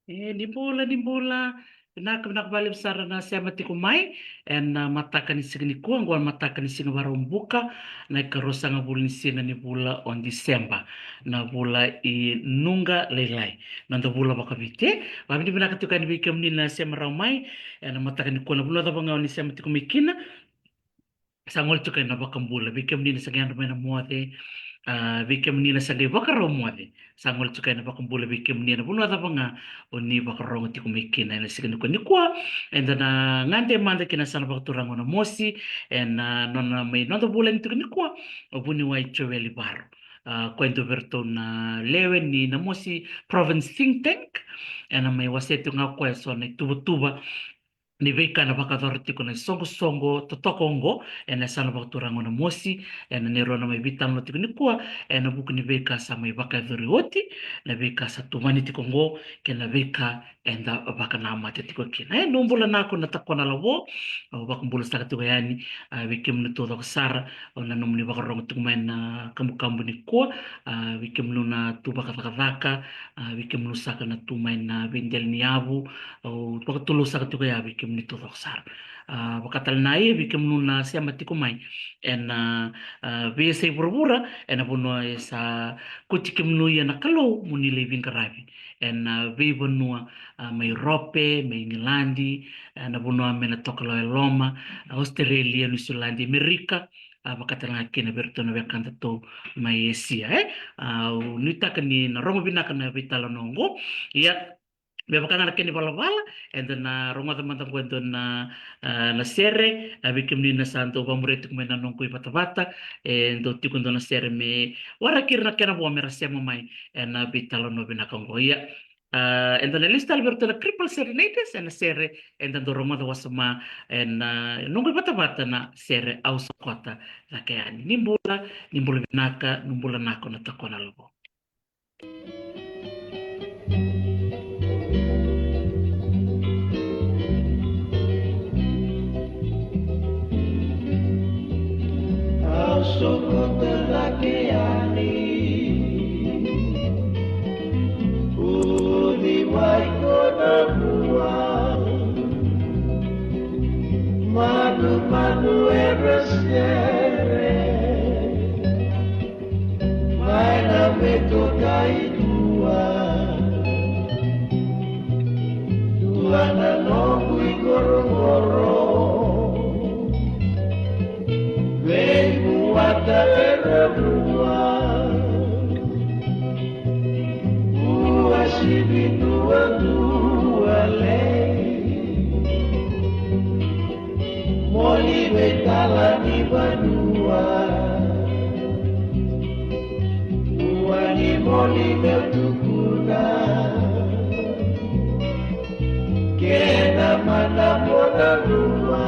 Nimbola. Nakabali besar na sema tikumai en mataka ni signi kuang wal mataka ni signi warumbuka na ikarosa nga bula ni sina ni bula on Disemba na bula I nunga leilai nanda bula bakabite babini binaka tukani bikam ni na sema raumai en mataka ni kuang bula tabanga ni sema tikumikina sangol tukai na bakambula bikam ni sa gyan na muate bikam ni na sa bakaro muate sangol tukai na bakambula bikam ni na bula tabanga oni bakarong ti kumikina na signi ko ni kwa and na ngante manda kina sana bakturang na mosi and nona may nona bula ni ni kwa obuni wai choweli bar kwento verto na lewe ni na mosi province think tank and may wasetu nga kwa so na tuba ni veka na bakadorti ko na songo totokongo ena sana bakturango na mosi ena nero na may bitan lo tiko ni kuwa ena buku ni veka sa may bakadori oti na veka sa tumani tiko ngo kena veka enda baka na mate tiko kina numbula na ako natakwa na lawo bakumbula sa katiko yani vikim ni todo sara na numni bakarongo tiko may na kambu ni kuwa vikim no na tuba katakataka vikim no saka na tumay na bindel ni abu pakatulo sa katiko ya vikim ni todo sar bakatal nai bikem nuna sia matiko mai en vese burbura en abuno esa kutikem nuya nakalo muni living karabi en ve bonua mai rope mai ngilandi en abuno amena tokalo loma Australia New Zealand Amerika bakatal ngakina bertono bekanta to mai sia nita kani na rongo binaka na vitalo nongo ya Bebakanga na kini bala and then ronga teman-teman kwento na sere bikim ni na santo pamuretu kumena nong kui bata and do tikundo na sere me warakir na kena bo mera sema mai and bitalo no binakongo ya and then lista alberto na triple serenades and sere and then do ronga wasama and nong kui bata na sere au sokota la kayani nimbula binaka numbula nako na takona lobo. Sokota lakiani Udi waiko na buang Manu erasere Maina meto kaidua Dua na nongui goro-goro Wata erabua Uasibi dua le Moli betala ni badua Uani moli betukuna Kena mana mona dua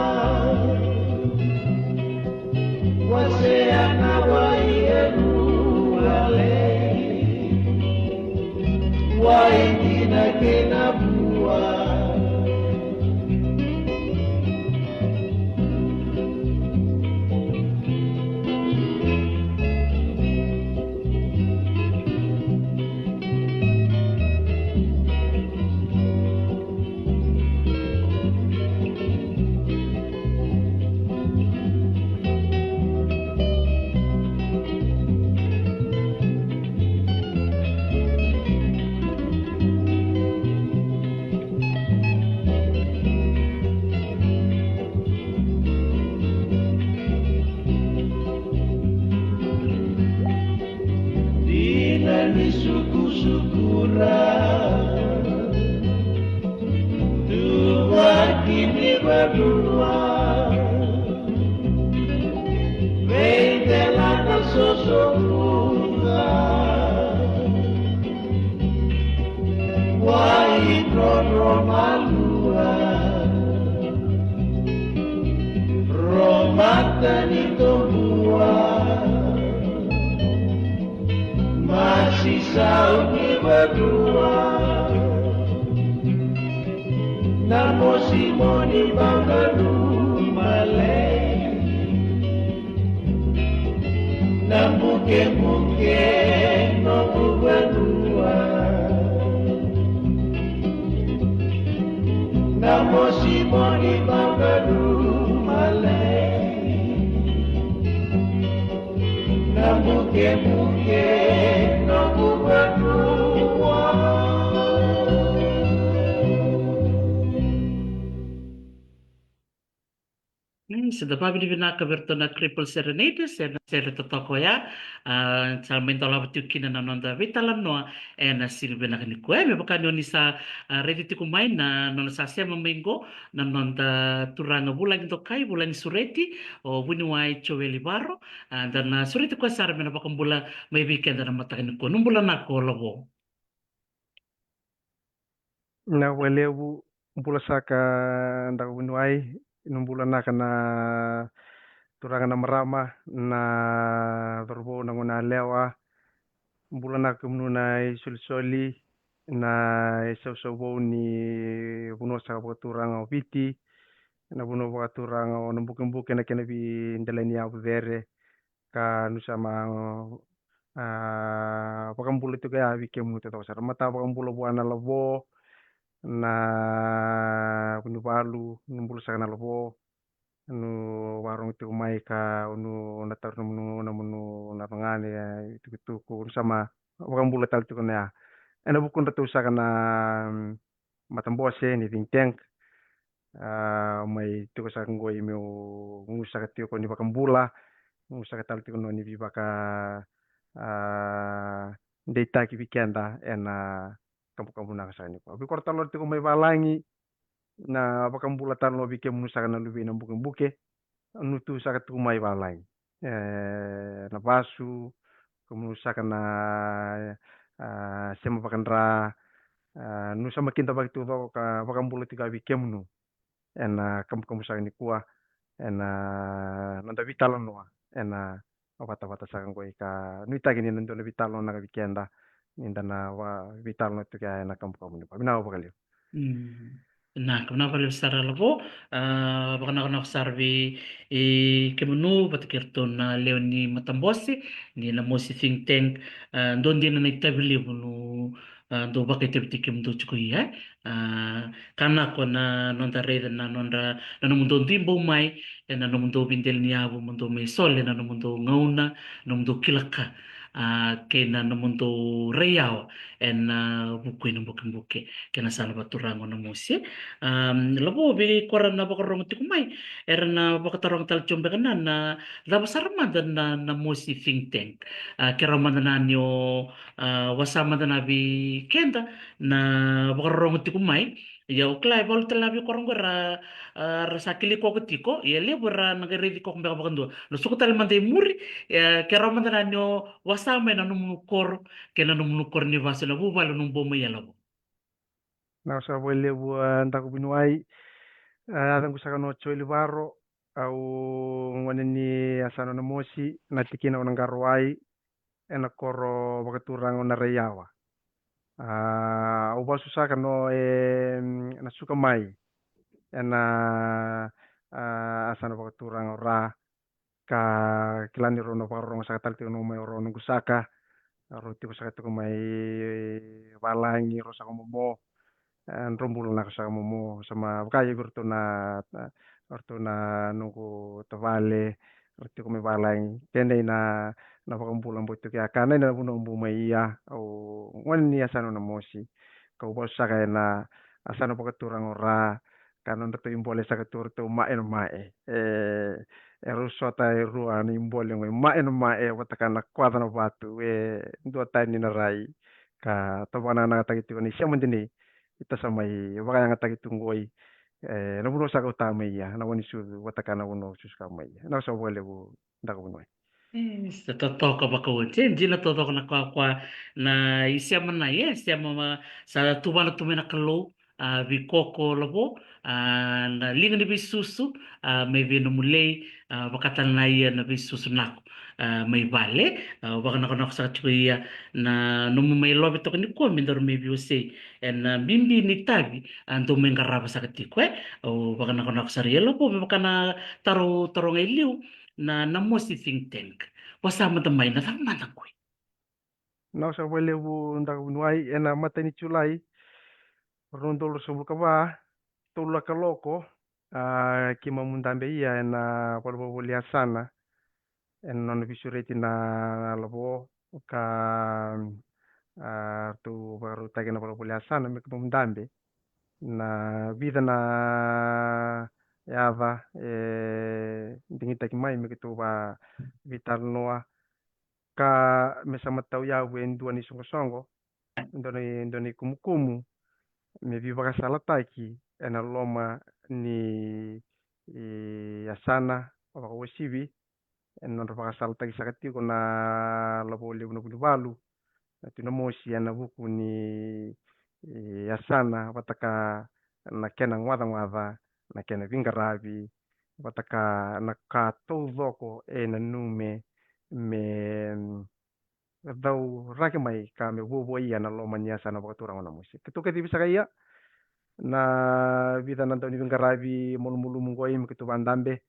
Waseana waienu wale Waindina kena bua Uwani bangadu male Nambuke Nambubadua Sudah pabi vinaka vertona Triple Serenade, sera totoko ya, salmento lava tiukina na nonda vitala noa, na silvena ni kue, me baka ni sa ready tiku mai na nona sa sema mengo, na nonda turanga bulan to kai, bulan sureti, o wini wai choweli baro, dan sureti kue sara mena baka bula mai weekend na mata ni ko, numbula na ko lobo. Na welewu mpula saka ndak winuai numbula naka na turanga na marama na dorbo na ngona lewa mbula naka mnuna soli na sau ni buno saka turanga viti na buno turanga na mbuke na kena bi ndeleni ya vere ka nusama pakambula tu kaya wike mu to sara mata pakambula buana labo na bunu balu numbulu sana lobo nu warung itu mai ka nu natar na pangane ya itu ku sama orang bulu tal tu ya ena bukun ratu saka na matambose ni think tank mai tu saka ngoi meu ngusaka tiu ko ni bakambula ngusaka tal tu no ni baka data ki weekenda ena kampu-kampu na kasani ko. Abi korta lor tiko may balangi na bakambula talo bike musa na lubi na buke nutu sa tu may balangi. Na basu kumusa na sema bakandra nusa makinta baktu ka bakambula tika bike munu. Ena kampu-kampu sa ni kuah ena nanda vitalo noa ena wata-wata sa ko ka nuita gini nando na vitalo na weekenda ninda na vitalo na tu kaya na kampu-kampu ni pa. Binawa pa kalyo. Nah, kenapa lebih secara lebo, bahkan aku sarvi kemenu batikirton na Leoni Matambosi ni na mosi think tank don dia na itabili bunu do bakai tebti kemdu cukui ya karena ko na nonda reda na nonda na mundo timbo mai na mundo bindel ni abu mundo me sole na mundo ngauna na mundo kilaka kena na mundo reyao en buku na buke kena sala baturango na musi labo bi koran na bakarong tikumay era na bakatarong tal chombe kana na labasarma dan na musi think tank kera mandana nyo wasama dan abi kenda na bakarong tikumay ya uklay bol talabi korong ra sakili ko tiko ya le bora nagari ko kumbe bakando no sukutal mande muri kera mandana nyo wasama na numukor kena numukor ni vasela bubalo numbo ya labo. Na sa wele bua ndaku binuai adang kusaka no choli baro au ngwane ni asano na mosi na tikina onangaruai ena koro bakaturang na reyawa. Au basu saka no na suka mai ena asano bakaturang ora ka kilani rono parong saka talti no mai rono kusaka roti kusaka tu mai balangi rosaka momo rombul na sa momo sama kaya gurto na nunggu tavale roti come balang kende na pakambulan boito kaya kana na buno mbu maiya au ngwan ni asano na mosi kau bos saka na asano pakaturang ora kana ndo imbole saka turto mae no mae rusota rua ni imbole ngoi mae no mae watakana kwada no batu ndo tani na rai ka tabana na tagiti ni siya mandini ita samai baka yang atagi tunggoi na buno saka utama iya na wani su watakana uno suska mai na sa wale bu ndaka buno Sa totoo ka baka wote, hindi na totoo na kwa na isya man na sa mama sa tuba na tumina kalo, bikoko labo, na linga ni bisusu, may binumulay, bakatan na iya na bisusu nako. May vale, baka nakanak sa chuya na numumay lobi to kaniko, mindor may biuse, and bimbi ni tabi, ando may karaba sa katikwe, o baka nakanak sa rielo po, baka na taro ngayon na mo si think tank. Wasama tamay na tama ko. na sa wale bu ndaka buno ai ena matani chulai rondolo so buka ba tula kaloko Kimamundambe iya na polvolia sana en non visureti na labo ka tu baru tagi na polvolia sana me kimamundambe na vida na yava dingita kimai me kitu ba vital noa ka mesama tau ya wen dua ni songo ndoni kumukumu me viva ka sala taki ena loma ni asana o ko sibi en non pa sala taki sakati ko na labo le no balu tino mosi ana buku ni asana wataka na kena ngwada na kena vingarabi wataka na ka todo na nume me dau rake mai ka me wo ia na loma ni asana ba turang na mosi ketuke bisa kaya na vida na ni vingarabi mulu mungoi me ketu bandambe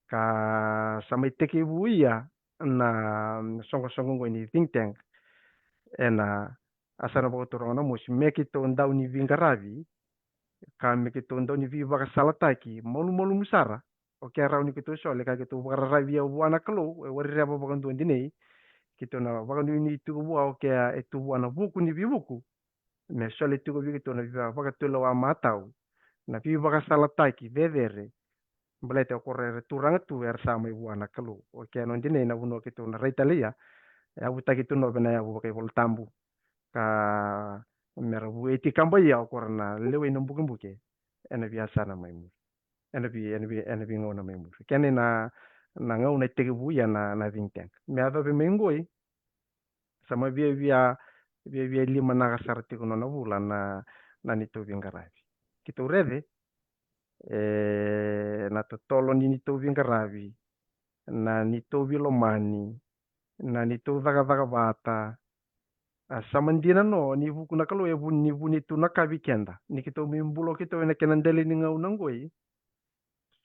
ka samai teke buia na songo ngoi ni think tank ena asana ba turang na mosi me kito ndau ni vingarabi ka me kito ndau ni viva ka salataki mulu musara o ke rau ni kito so le ka kito rabi ya wana klo wari raba ba kandu ndinei kito na ba kandu ni tu bu o ke e tu wana buku ni bibuku me so le tu bi kito na viva ba ka lo wa matau na viva ka salataki vedere Belete correre turanga tu er sama ibu anak kelu. Oke non dine na uno kitu na reitalia. Ya buta kitu no bena ya bu kai voltambu. Ka mera bu eti kamba ya korna lewe no bukan buke. Ena biasa na maimu. Ena bi ngona maimu. Kene na ngau na tege bu ya na vingtang. Me ava be mengoi sama via lima na kasarti kuno na bula na ni to vingaravi. Kitu reve na totolo ni to vingaravi. Na ni to vilomani. Na ni to vaga bata. Samandina no ni vuku na kalo ni vuni tu na kabikenda. Ni kito mimbulo kito ena kenandeli ni ngau nangoi.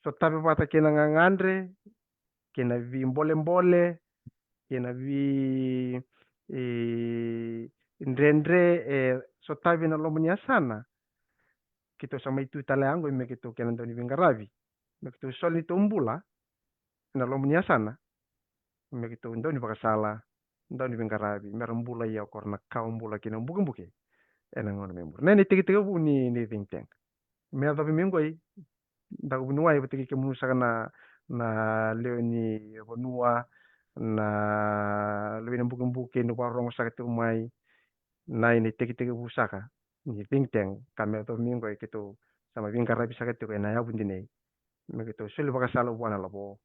So tabe bata kena ngangandre. Kena vi mbole. Kena vi ndrendre so tabe na lomoni asana. Kito sama itu taleango me kito kenandoni vingaravi. Me kito soli to mbula. Na lomoni asana. Me kito ndoni bakasala. Ndoni vingaravi. Mera mbula ya korna kau mbula kena mbuke. Ena ngono membur. Nene tiki bu ni think tank. Me adabi mengoi. Dago bunua ibu tiki kemunusa na leo ni bonua na leo ni mbuke no parong sakit umai na ini tiki busaka ni think tank kami adabi mengoi gitu sama vingaravi sakit ko na ya bundine. Me gitu sulu bakasala buana labo.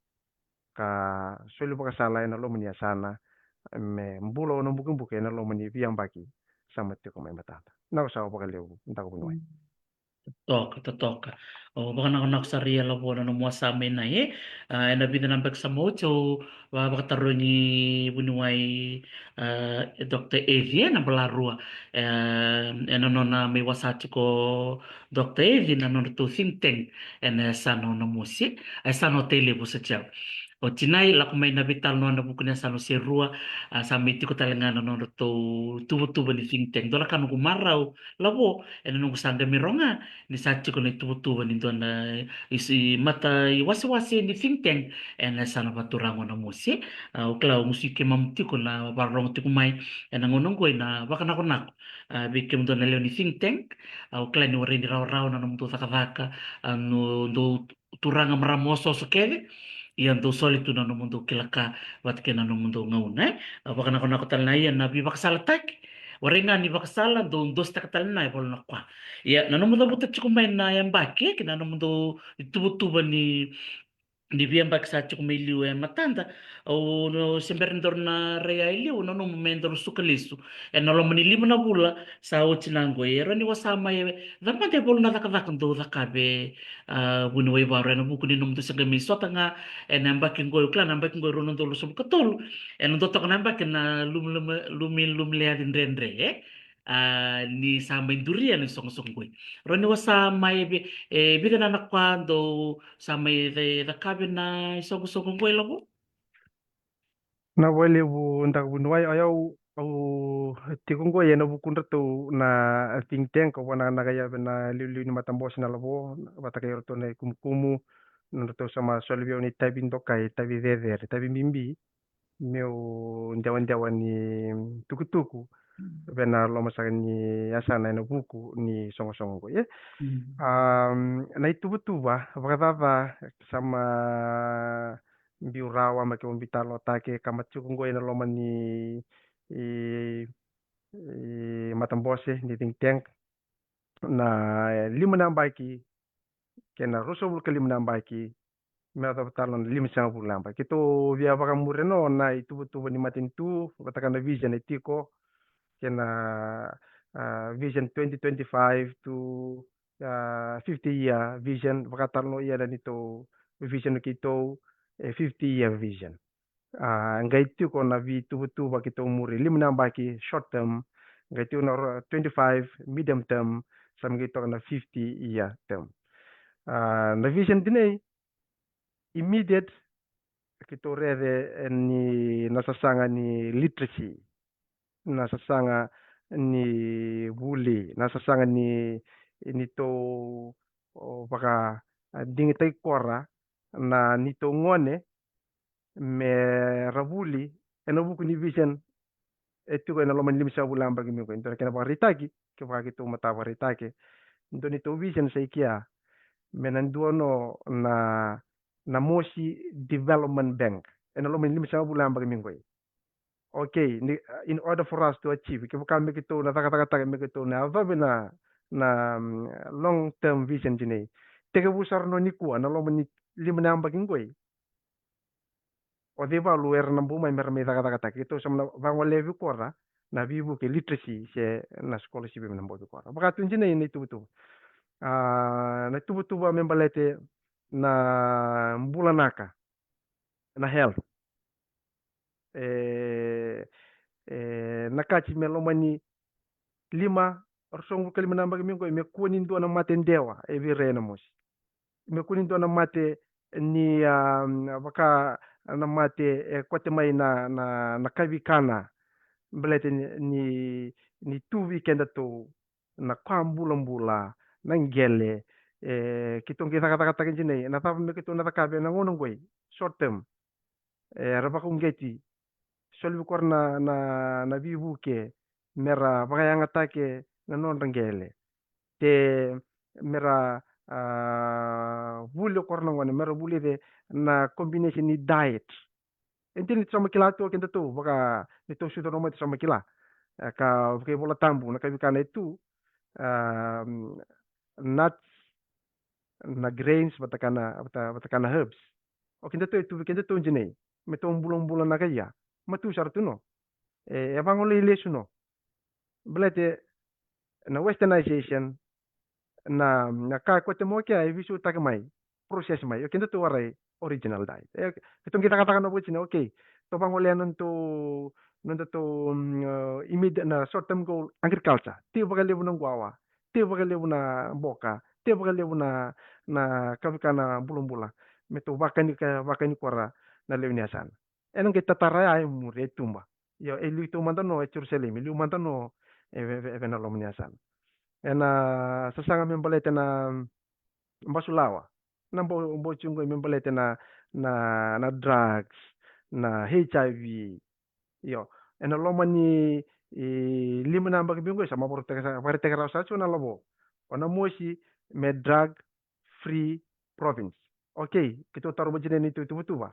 Ka sulu bakasala ena lo menia sana. Me mbulo no mbuke na lo meni biang baki sama tiko mai matata. Na usaha bakaleu ndako bunua. Toka. O baka nak saria la bona no muasa mena na vida na bak sa mocho wa baka taro ni bunuai Dr. Evi na balarua ena no na me wasati ko Dr. Evi na no to think tank ena sano no musi sano tele busa chao. O tinai la kumai na vital no na bukunya sano serua sa miti ko talangana no to tubo ni think tank dola kanu kumarau labo ena no kusanga mironga ni sachi ko na tubo ni dona isi mata i wasi ni think tank ena sana paturango na musi o kla musike mamti ko na barong ti kumai ena ngono ko na baka na ko bikem dona leo ni think tank o kla ni ore ni raw na no takavaka no do turanga maramoso so kele ian do solitu na no mundo kilaka wat ke na no mundo ngauna baka na ko tal na ian na bibak salatak warenga ni bakasala do dos takatal na bol na kwa ya na no mundo buta chikumay na yan baki kina no mundo tubo ni Divya mbak sa chuk may liu matanda o no semberendor na rea liu no momento sukalisu e no lo manilimu na bula sa o chinango e rani wasama e dama de bol na dakadak do dakabe bunu e baro na buku ni num to sagami sota nga e namba kingo kla namba kingo rono do sum katol e no to namba kina lum le adin rendre ni sama induria ni song koi rani wasama e bida na kwando sa may the cabin na isog-sogong ko ilabo. Na wale bu ndak bu nuai ayaw O tikungo yena bukunda to na think tank ko wana na kaya na liu ni matambos na labo bata kayo to na kumkumu no to sama solvio ni tabi ndokai tabi veder tabi mimbi meu ndawan ni tukutuku bena lo masaka ni asana na buku ni songo songo ye na itubutuba bakatata sama biurawa make umbitalo take kama tikungo yena lo mani i matambose ni think tank na lima na baki kena roso ke lima na baki mera talon lima sa bulamba kito via baka mureno na itu tu ni matin tu katakan vision etiko kena vision 2025 to 50 year vision baka talon iya dan itu vision kito 50 year vision ngai tu ko na vi tu ba kito muri lima na baki short term ngai tu na 25 medium term sam kito na 50 year term na vision dinai immediate kito rede ni nasasanga ni literacy nasasanga ni wuli nasasanga ni to baka dingitai kora na nito ngone me ravuli eno buku ni vision etu ko na loman limsa bulan bagi mi ko into kena baka ritaki ke baka kito mata baka ritaki into nito vision sa ikia menanduano na Mosi Development Bank. And along with Limsa Bulan Bagmingo. Okay, in order for us to achieve, we can make it to Natakataka make it to na long term vision jine. Take a busar no niku and along with Limanam Bagmingo. O deva luer nambu mai merme takataka ito sa vango levi kora na vivu ke literacy se na scholarship na mbo kora. Baka tunjine ni tu na tu membalete na mbulanaka na health nakati melomani lima orsong kalima namba mingo me kunin do na mate ndewa e vi rena mos me kunin do na mate ni baka na mate kote mai na kavikana belete ni tu weekend to na kwambula mbula na ngele kitong kita kata-kata kinjine na tapa me kitong natakabe na ngonong goy short term raba kung geti solvi kor na vivu ke mera bakayanga take na non rangele te mera vulio kor na ngone mera vulio de na combination ni diet enti ni sama kila to kenta to baka ni to sudo no sama kila ka ke bola tambu na kabikana itu nuts na grains batakana herbs o kenta to itu kenta to jine metong bulong-bulong na kaya matu sartuno abang ole lesuno blete na westernization na ka kote mo kaya visu tagamay process may kenta to waray original diet kitong kita katakan no buchine okay to bang ole nunto to immediate na short term goal agriculture ti bagalebu ng guawa ti bagalebu na boka ti bagalebu na kabikana bulong-bula meto bakani kora na lewniasan enong kita taraya ay muri tumba yo elu itu mantano Jerusalem elu mantano evena lomniasan ena sasanga membalete na mbasulawa na mbo chungo membalete na drugs na HIV yo ena lomani lima na mbag bingo sama porte ka rasa chuna labo ona mosi me drug free province okay kito taruh bajine ni tu tuba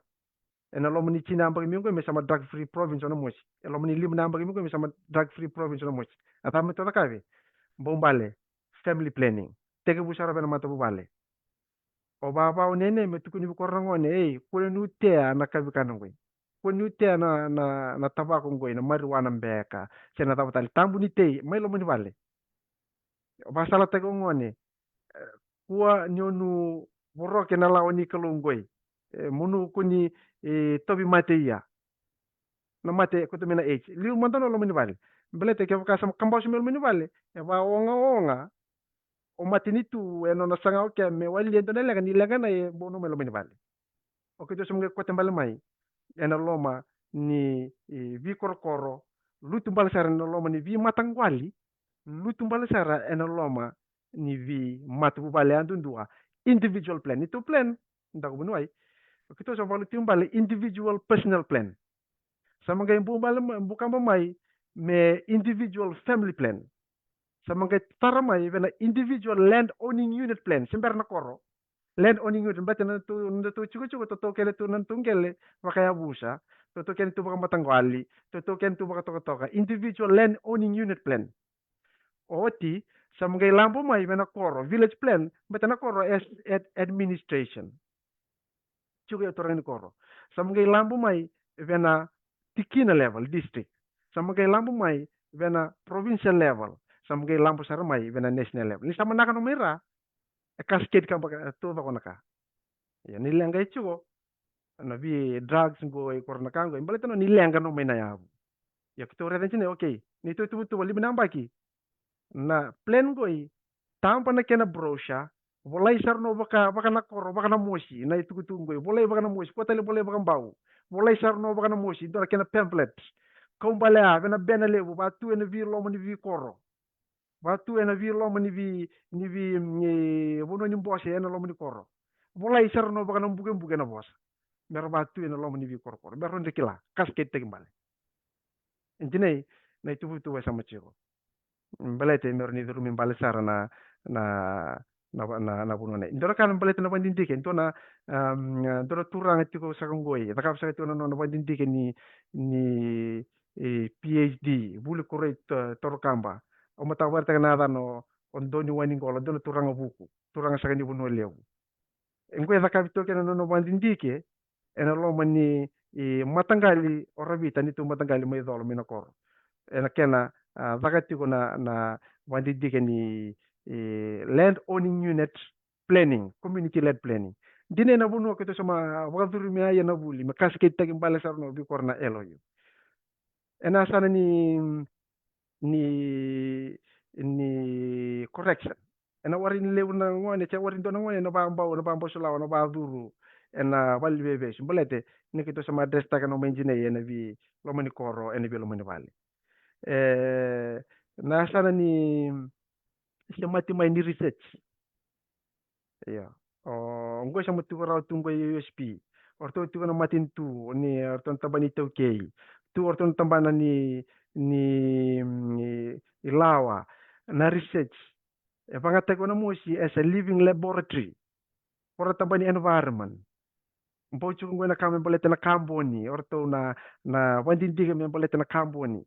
ena lomani china mbag bingo me sama drug free province ona mosi ena lomani lima na mbag bingo me sama drug free province ona mosi ata me tota kabe bombale family planning tege busara bena mata bubale o baba o nene me tukuni bukorrango ne kule nutea na kabi kanongwe kule nutea na tabako ngwe na marijuana mbeka sena tabatali tambu ni tei mai lo mani vale o basala tego ngone kuwa nyonu boroke na lao ni kalungwe munu kuni tobi mate ya na mate ko to mena age liu mantano lo mani vale belete ke vakasa kambasu mel mani vale e ba onga o matinitu eno na sanga o me wali ento na lega ni lega na e bono melo meni vale o ke to sum ko tembal mai ena loma ni vi korokoro lutu balasara na loma ni vi matangwali, lutu balasara ena loma ni vi matu bale andundua individual plan itu plan ndak bunuai kito sa balu timbale individual personal plan sama gay bumbale bukan mai me individual family plan sama gay taramai vena individual land owning unit plan sember na koro land owning unit mbate na tu chuko to kele tu nan tungele makaya busa to ken tu baka matangwali to ken tu baka toka individual land owning unit plan oti sama gay lambo mai vena koro village plan mbate na koro as administration chuko ya torang ni koro sama gay lambo mai vena tikina level district sama gay lambo mai vena provincial level sama gay lambo sara mai vena national level ni sama naka no mera cascade ka baka to bako naka ya nilenga chuko na vi drugs go e korna kango imbale tano nilenga no mena yabu ya kito reden chine okay ni to tu libi nambaki na plan go i tampa na kena brosha bolai sarno baka na koro baka na moshi na itu tu go bolai baka na moshi potale bolai baka bau bolai sarno baka na moshi do kena pamphlet kombale a bena bena lebu ba tu ena vi lomo ni vi koro ba tu ena vi lomo ni vi bono ni mbose ena lomo ni koro bolai sarno baka na mbuge na bosa mer ba tu ena lomo ni vi koro koro mer ronde kila kasket tegi mbale injine na itu tu sama chiro balete mer ni duru min bale sara na na buno ne ndora kan balete na bandin dike to na ndora turang tiko sa kongoi ta kap sa to na bandin dike ni PhD bulu korek torkamba o mata warta na no on doni wani ngola dono turang buku turang sa ni buno lewu engwe ta kap to ke no bandin dike ena lo mani matangali orabita ni tu matangali mai dolo mina koro ena kena vakati ko na wandi dike ni land owning unit planning community led planning dine na bunu ko to sama wakaduru mi ayana buli ma kasket tagi mbale sarno bi korna elo yu ena sana ni correction ena warin lew na ngone cha warin do na ngone no ba mbaw sulawa no ba duru ena walli bebe mbalete ni ko to sama desta no menjine ena vi lo mani koro ena bi lo mani vale na sana ni semati mai ni research ya ngo sama tu raw tu ngo USP orto tu na matin tu ni orto tabani tu kei tu orto tambana ni ilawa na research e pangata ko na mosi as a living laboratory for tabani environment mpo chu ngo na kame balete na kamboni orto na wandin diga me balete na kamboni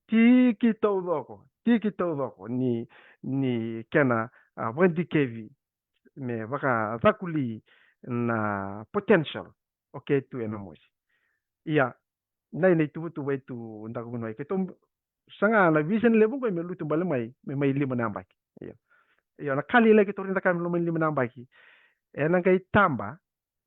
tiki to doko ni kena wandi kevi me baka zakuli na potential okay tu ena mosi iya nai nei tu bai tu ndak buno ke tom sanga na vision level ko me lutu bale mai lima nambaki iya na kali lagi to rinda kam lo mai lima nambaki ena kai tamba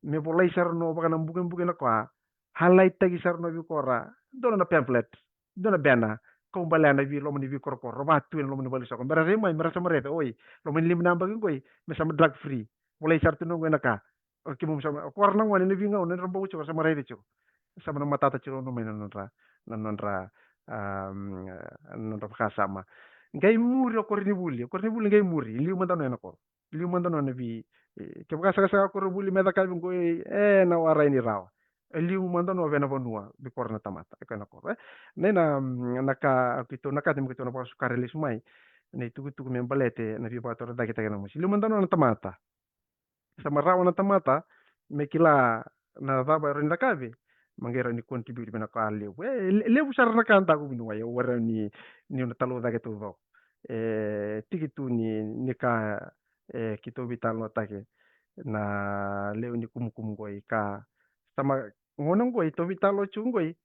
me bolai sarno baka na bugen na kwa highlight tagi sarno bi kora dona na pamphlet dona bena ko bale na vi lo mani vi korkor roba tu lo mani bale sako berare mai merasa merete oi lo mani lima nambaki koi me sama drug free bolai sartu no ngena ka oke mum sama korna ngone ne vi ngau ne rombo ucho sama rede cho sama na matata chiro no mena nonra nonra kasama ngai muri korni buli ngai muri liu mandano na kor liu mandano na vi ke baka saka kor buli meta ka ngo na wara ini rawa liu mandano vena vonua bi korna tamata ka na kor nena naka pito naka tim kito na pa sukare li sumai ne tu me balete na vi pator da kita na musi liu mandano na tamata sama rawa na tamata me kila na vaba rinda kavi mangera ni contribute bena ka lew lew sarna kanta ko binu wayo wara ni na talo da keto do tiki tu ni ka kito vital no take na lew ni kum goi ka sama ngonong goi to vitalo chungoi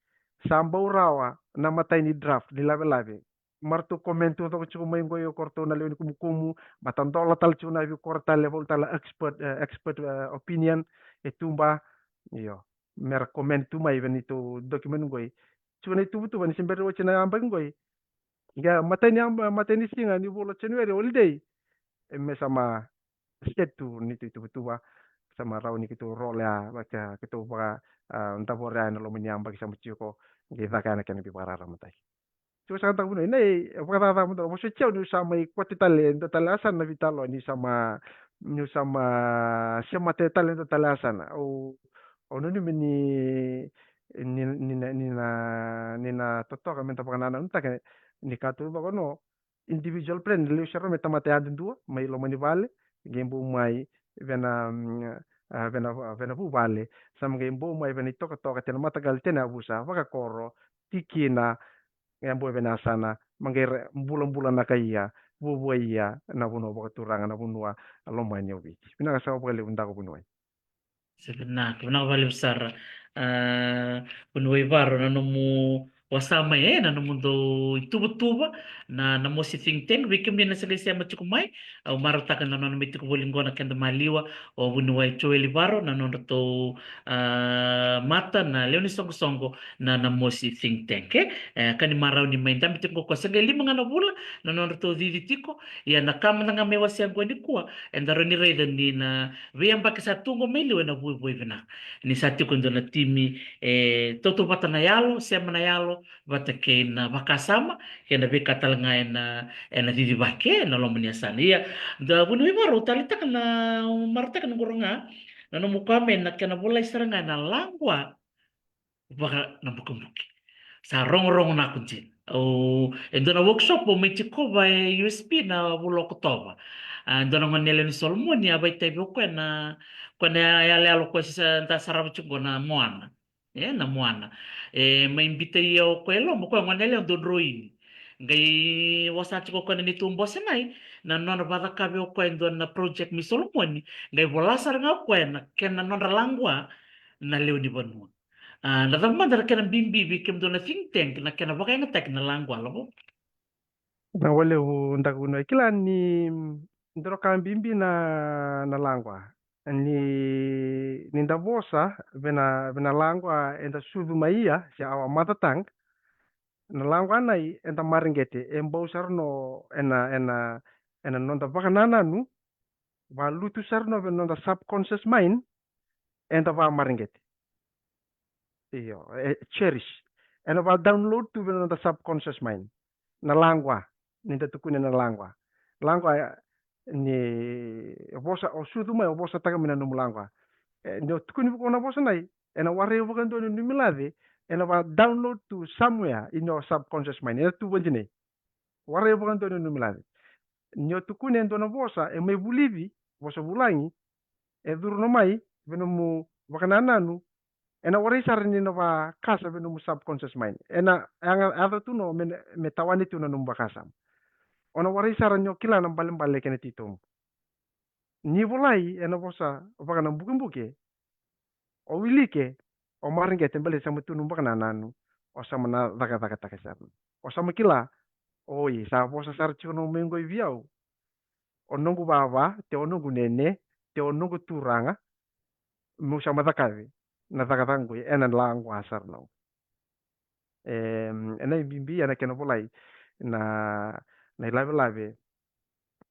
sambau rawa na matai ni draft di lave marto komento to chumai goi korto na lew ni kum matandola tal chuna vi korta level tal expert opinion etumba iyo mer comment tu mai veni tu document goi chuna tu tu vani sember wo chena ambang goi ga mateni singa ni bolo January holiday me sama state tu ni tu ba sama raw ni kitu role ya baka kitu ba ntapora na lo manyamba sama chiko gi zakana kan bi parara matai tu sa ta buno nei pa ta mo mo se cheu ni sama i kwati talento talasan na vitalo ni sama te talento talasan o no ni na toto ka menta pakana unta ke ni ka tu ba kono individual plan le usaro meta mate adun dua mai lo mani vale gembo mai vena vena pu vale sam gembo mai vena toka tena matagal tena abusa vaka koro tikina ngambo vena sana mangere bulan-bulan na kaya buwa iya na buno baka turanga na bunua lomba ni obi pina ka sa pagale unda ko bunuai Sebenarnya, kenapa balik besar penuai baru na nemu wasama na nemu do itu betul na nemu si think tank bikin dia nasa lesi ama cukup mai au marata kan na nonu miti ko bolingo na kenda maliwa o bunuai choeli baru na nonu to mata na leoni songo songo na nemu si think tank kan marau ni main tambi tiko ko sanga lima ngana bula na nonu to didi tiko ya na kama na ngamewa si angko ni kuwa endaro ni reida ni na Vem mpaka sa tungo meli wena bui vena. Ni sati kundo na timi toto bata na yalo, sema na yalo, bata ke na bakasama, ke na beka talanga na didi bake na lomo ni asana. Iya, da bunu ibaru talita kana marta kana goronga. Na no mukame na kana bola isaranga na langwa baka na bukumbuki. Sa rong-rong na kunjin. O endo na workshop o may chiko ba USP na bulo ko toba. Ando na nganele ni Solomon ya bai tabi ko na yale alo ko sa ta sarap chiko na moana. Na moana. May imbita iyo ko elo mo ko nganele do drawing. Ngai wasa chiko ko ni tumbo senai na non bada kabe ko endo na project mi Solomon. Ngai bola sar nga ko na ken na non langwa na leo ni banua. Nadamandar ka ng bimbi bikim do na think tank na kinabakay na tek na langwa labo. na wale unda ko bunuai kila ni ndoro kambimbi na langwa ni ndavosa vena langwa enda sudu maia si awa matatang na langwa nai enda maringete embau sarno ena nonda vakanana nu va lutu sarno ve nonda subconscious mind enda va maringete iyo cherish ena va download tu ve nonda subconscious mind na langwa ninda tukune na langwa ni vosa o sudu mai o vosa taga mina num langwa no tukuni ko na vosa nai ena ware vokan do ni milave ena va download to somewhere in your subconscious mind ena tu bonjine ware vokan do ni milave nyo tukune ndo na vosa e me bulivi vosa bulangi e duru no mai veno mu vakanananu ena wari sarni no va kasa veno mu subconscious mind ena anga ada tu no me tawani tu no num bakasam ona wari saranyo kila na mbale kene titom ni volai ena vosa vakana buke o wilike o maringe tembele sama tu num bakanananu o sama na daga takasar o sama kila oi sa vosa sar chuno mengo viau o nongu baba te o nongu nene te o nongu turanga mu sama dakavi na dakatangu ena langu asar no ena bimbi ena kena volai na lave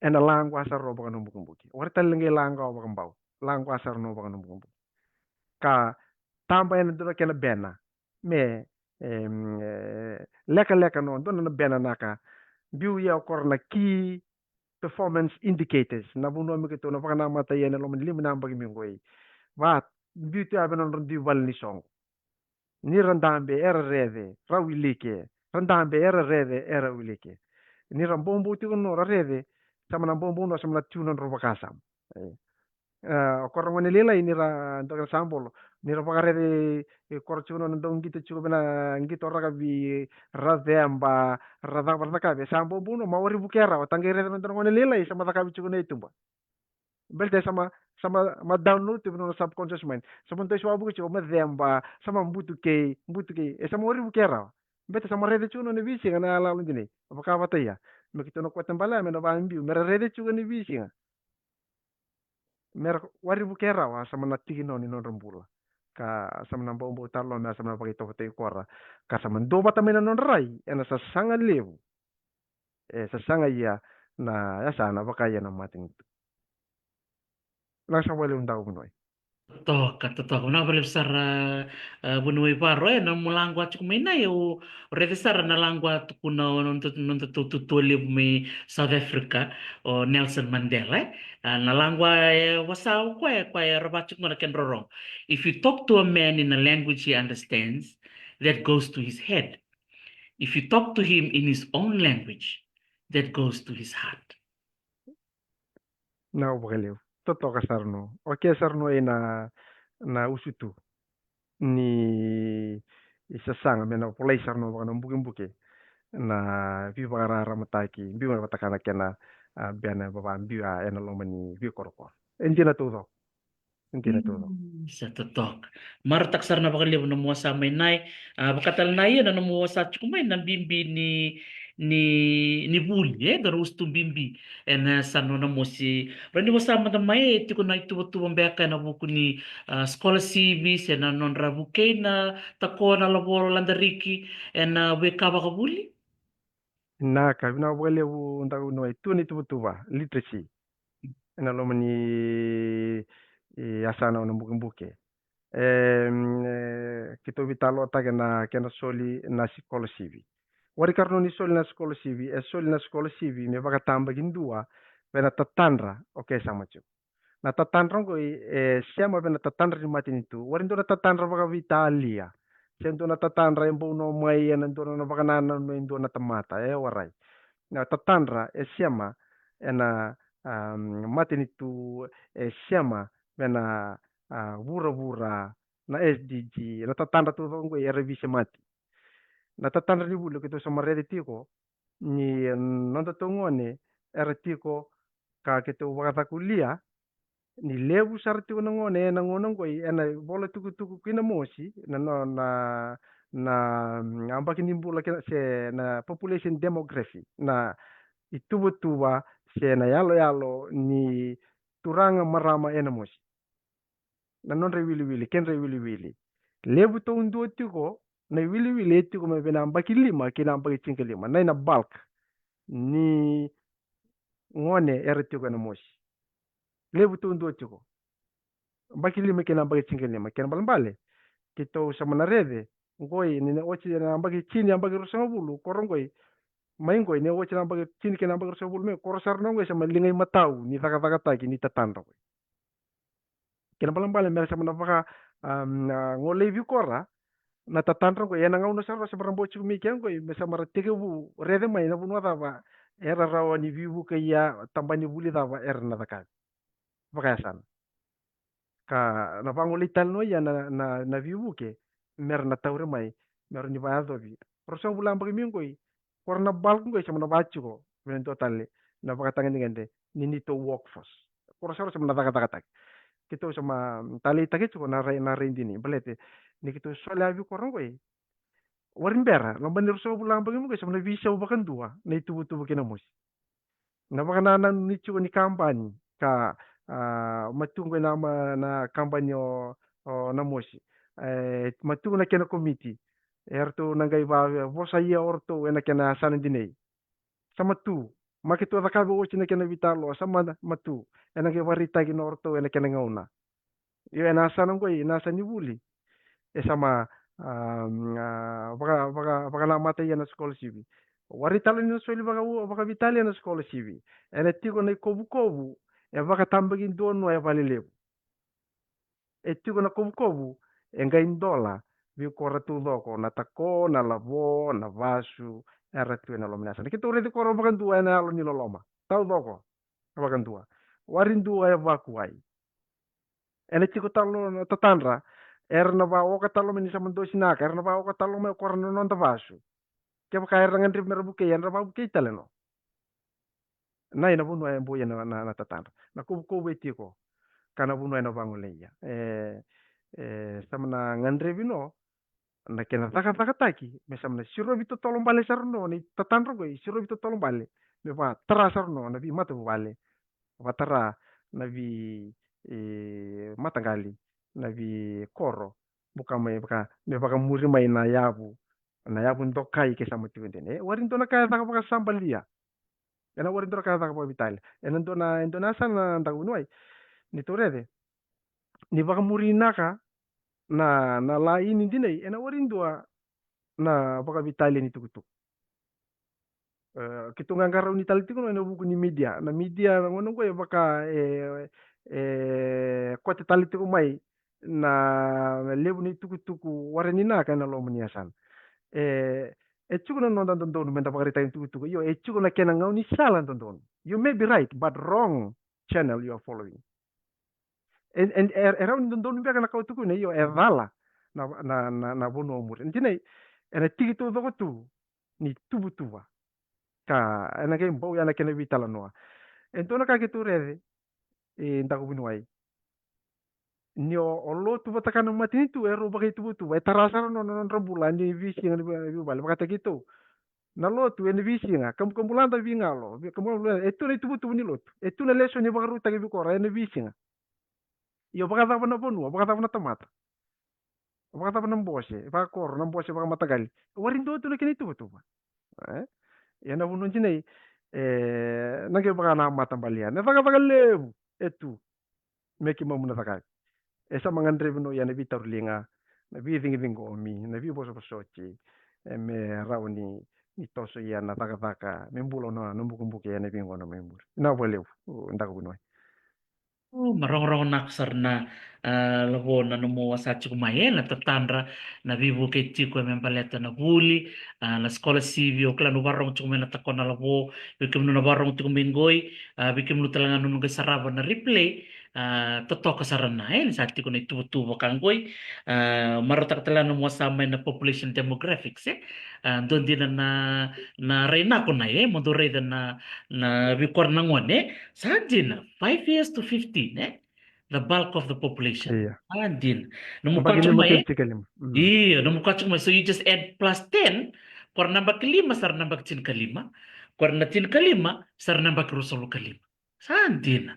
ena langu asar no bakano bukumbuki warta lenge langu o bakambau langu asar no bakano bukumbuki ka tamba ena dona kena bena me leka no dona na bena naka biu ya korna key performance indicators na buno mi kito na pakana mata yene lo man lim na mbagi mi ngoy va biu ta bena ron di val ni song ni randambe era reve rawilike randambe era reve era wilike ni rambombo ti no reve sama na bombo no sama na tunon ro bakasam korong ne lela ini ra ndok sambolo ni ra pagareve korchuno ndong gitu chuko bena ngito raga bi rademba rada barna ka be sambo buno mawari bukera tangere ndong ne lela sama taka bi chuko ne tumba belte sama ma download tu no subconscious mind sama to swabu ko chuko mademba sama mbutu ke sama wari bukera bete sama rede chuno ne bisi ngana ala lungine apaka bataya mekito no kwatambala me no bambi mera rede chuko ne bisi mer wari bukera wa sama na tigino ni non rambula ka sama na bombo talo na sama na pakito te kora ka sama do bata mena non rai ena sa sanga levu sa sanga ya na ya sana baka ya na mating na sa wale undau bunoi Toka, toka. Una vale besar bunui paro na mulangwa chukumena o rede sara na langwa tukuna nonto tutuli me South Africa o Nelson Mandela na langwa wasa kwa rabat chukuna ken rorong. If you talk to a man in a language he understands, that goes to his head. If you talk to him in his own language, that goes to his heart. Na ubaleu. Totoka sarno. Oke sarno e na usutu. Ni isasanga mena polai sarno baka mbuke na vi bagara mataki vi ma batakana kena biana baba biwa ena lomani vi korko. Entina todo. Entina todo. Sa totok. Martak sar na bakaliw na mo sa may nay. Bakatal na yun, ano mo sa chukumay ng bimbi ni Buli, dan gusto bimbi. And sa no na mo si, rani mo sa mga may, ti ko na ituwa-tuwang beka na buko ni Scholar Civis, and non rabuke na tako na laboro landariki, and we kawa ka Buli. Na ka na wale u nda no e tuni tuba literacy. Ena lomani asana na mbuke. Kito vitalo taga na kena soli na sikola sivi. Wari karno ni soli na sikola sivi, e soli na sikola sivi me baka tamba gindua vena tatandra okay sama chu. Na tatandra ngo siama vena tatandra ni matin itu. Wari ndo na tatandra baka vitalia. Sendo na tatandra embo no mai en ndo na baka nana no ndo na tamata warai. Na tatandra siama ena matin itu siama vena vura-vura na SDG na tatanda tu ngo revise mati na tatanda ni bulu kito sa marede tiko ni nonda tongone era tiko ka kito wakata kulia ni lebu sar tiko ngone na ngono ngoi ena bola tuku kina mosi na ambaki nimbula kina se na population demography na itubutuba se na yalo ni turanga marama ena mosi na non re wili ken re wili lebu to undo tiko na wili tiko me bena ambaki lima kina ambaki cinque lima na ina bulk ni ngone era tiko na mosi lebu to undo tiko ambaki lima kina ambaki cinque lima kina balambale kito sama na rede ngoi ni ochi na ambaki chini ambaki rusanga bulu korongoi maingoi ne ochi na ambaki chini kina ambaki rusanga bulu me korosar nongoi sama lingai matau ni taka taki ni tatanda kina balambale me sama na baka ngolei vikora na tatandra ko yana ngau nasara sa barambo chu mi kyan ko me sa mara tege bu rede mai na bunwa ba era rawa ni vivu ke ya tambani buli da ba era na taka bakasan ka na bango lital no ya na vivu ke mer na taure mai mer ni ba do bi rosa bulan bagi mingoi korna bal ko sa na bachu ko men total na baka tangan ngende ni need to workforce korsa sa na taka kito sama tali take ko na rendi ni balete ni kito sola vi korong ko warin bera no banir so bulang bagi mo sama na visa bakan dua na itu kina mos na baka na ni chuko ni kampani ka matungo na na kampanya na mos matungo na kena komiti erto nangai ba vosa ia orto ena kena sanan dinei sama tu makito da kabe wochi na kena vitalo sama matu ena ke warita ki norto ena kena ngauna iyo ena sanan ko ina sa nibuli sama baka namata ia na sekolah sivi waritalo ni soli baka vitali na sekolah sivi ena tiko na kobu baka tambagin dono valelebu tiko na kobu enga indola vi kora tu doko na tako na labo na vasu era tu na lominasa ni kito redi koro bakan dua na alo ni loloma tau doko bakan dua warin dua vakuai ena tiko talo na tatandra era na ba oka talo meni sa mando sinaka era na ba oka talo me kora no nonda vasu ke baka era ngandri mera buke era ba buke taleno na ina bunu ay mboya na tatandra na kubu tiko kana bunu ay na banguleya sama na ngandre bino na kena taka taki me sama na siro bito tolong bale sarno ni tatandra go siro bito tolong bale me ba tara sarno na bi mata bale ba tara na bi matangali na bi koro buka me baka muri mai na yabu ndokai ke sama tuwende warin dona kaya taka baka sambalia ena warin dona kaya taka baka vitale ena dona sana ndagu nuai ni torede ni vakamurinaka na la ini dinai ena warindua na baka vitali ni tukutuk. Kitungang karaw ni taliti ko na buku ni media na media ngono ko baka kwate taliti ko mai na lebu ni tukutuku warani na kana lo muniasan echuko na nondan don menta pakarita yung tukutuku yo echuko na kena ngau ni salan don you may be right but wrong channel you are following and around don beka na kautuku ne yo evala na bono umur entine ena tiki tu tu ni tubutuwa ka ena ke mbau yana kena vitala noa entona ka ke tu rede ndaku binuai ni o lo tu batakana matini tu ero baka tu e tarasara no rambula ni visi ni bale baka gitu na lo tu ni visi nga kam bulanda vinga lo bulanda etu ni tu ni lo etu na leso ni baka ruta ke bikora ni visi nga yo baka tava na bonu baka tava na tamata baka tava na mbose baka koro na mbose baka matagali warindo tu na kini tu eh yana bunu jinai nage baka na mata balia na baka lebu etu meki mamuna taka esa mangandre no ya nabi tarulinga nabi vingo mi nabi boso bosochi me rauni ni toso ya na taka membulo no no bukumbuke ya nabi ngono membur na boleh ndaka bunoi Oh, marong-rong naksar na labo na numuwa sa chukumaye na tatandra na vivo kay chico memballeta na buli la skola sivyo kla no barong chukumaye na tako na labo bikim no barong chukumingoy bikim no talaga no kay saraba na replay totoo kasaran na sa tiko na itubo kanggoy maratak talaga no mo samay na population demographics doon din na reyna ko na mundo reyna na bikor na ngone Sajin, 5 years to 15, the bulk of the population. iya Sajin. bagi ni Namukachuma makin tikalim iya, namukachuma. So you just add plus 10, kor nambak lima, sar nambak chin kalima, kor na chin kalima, sar nambak rusolo kalima. Sajin.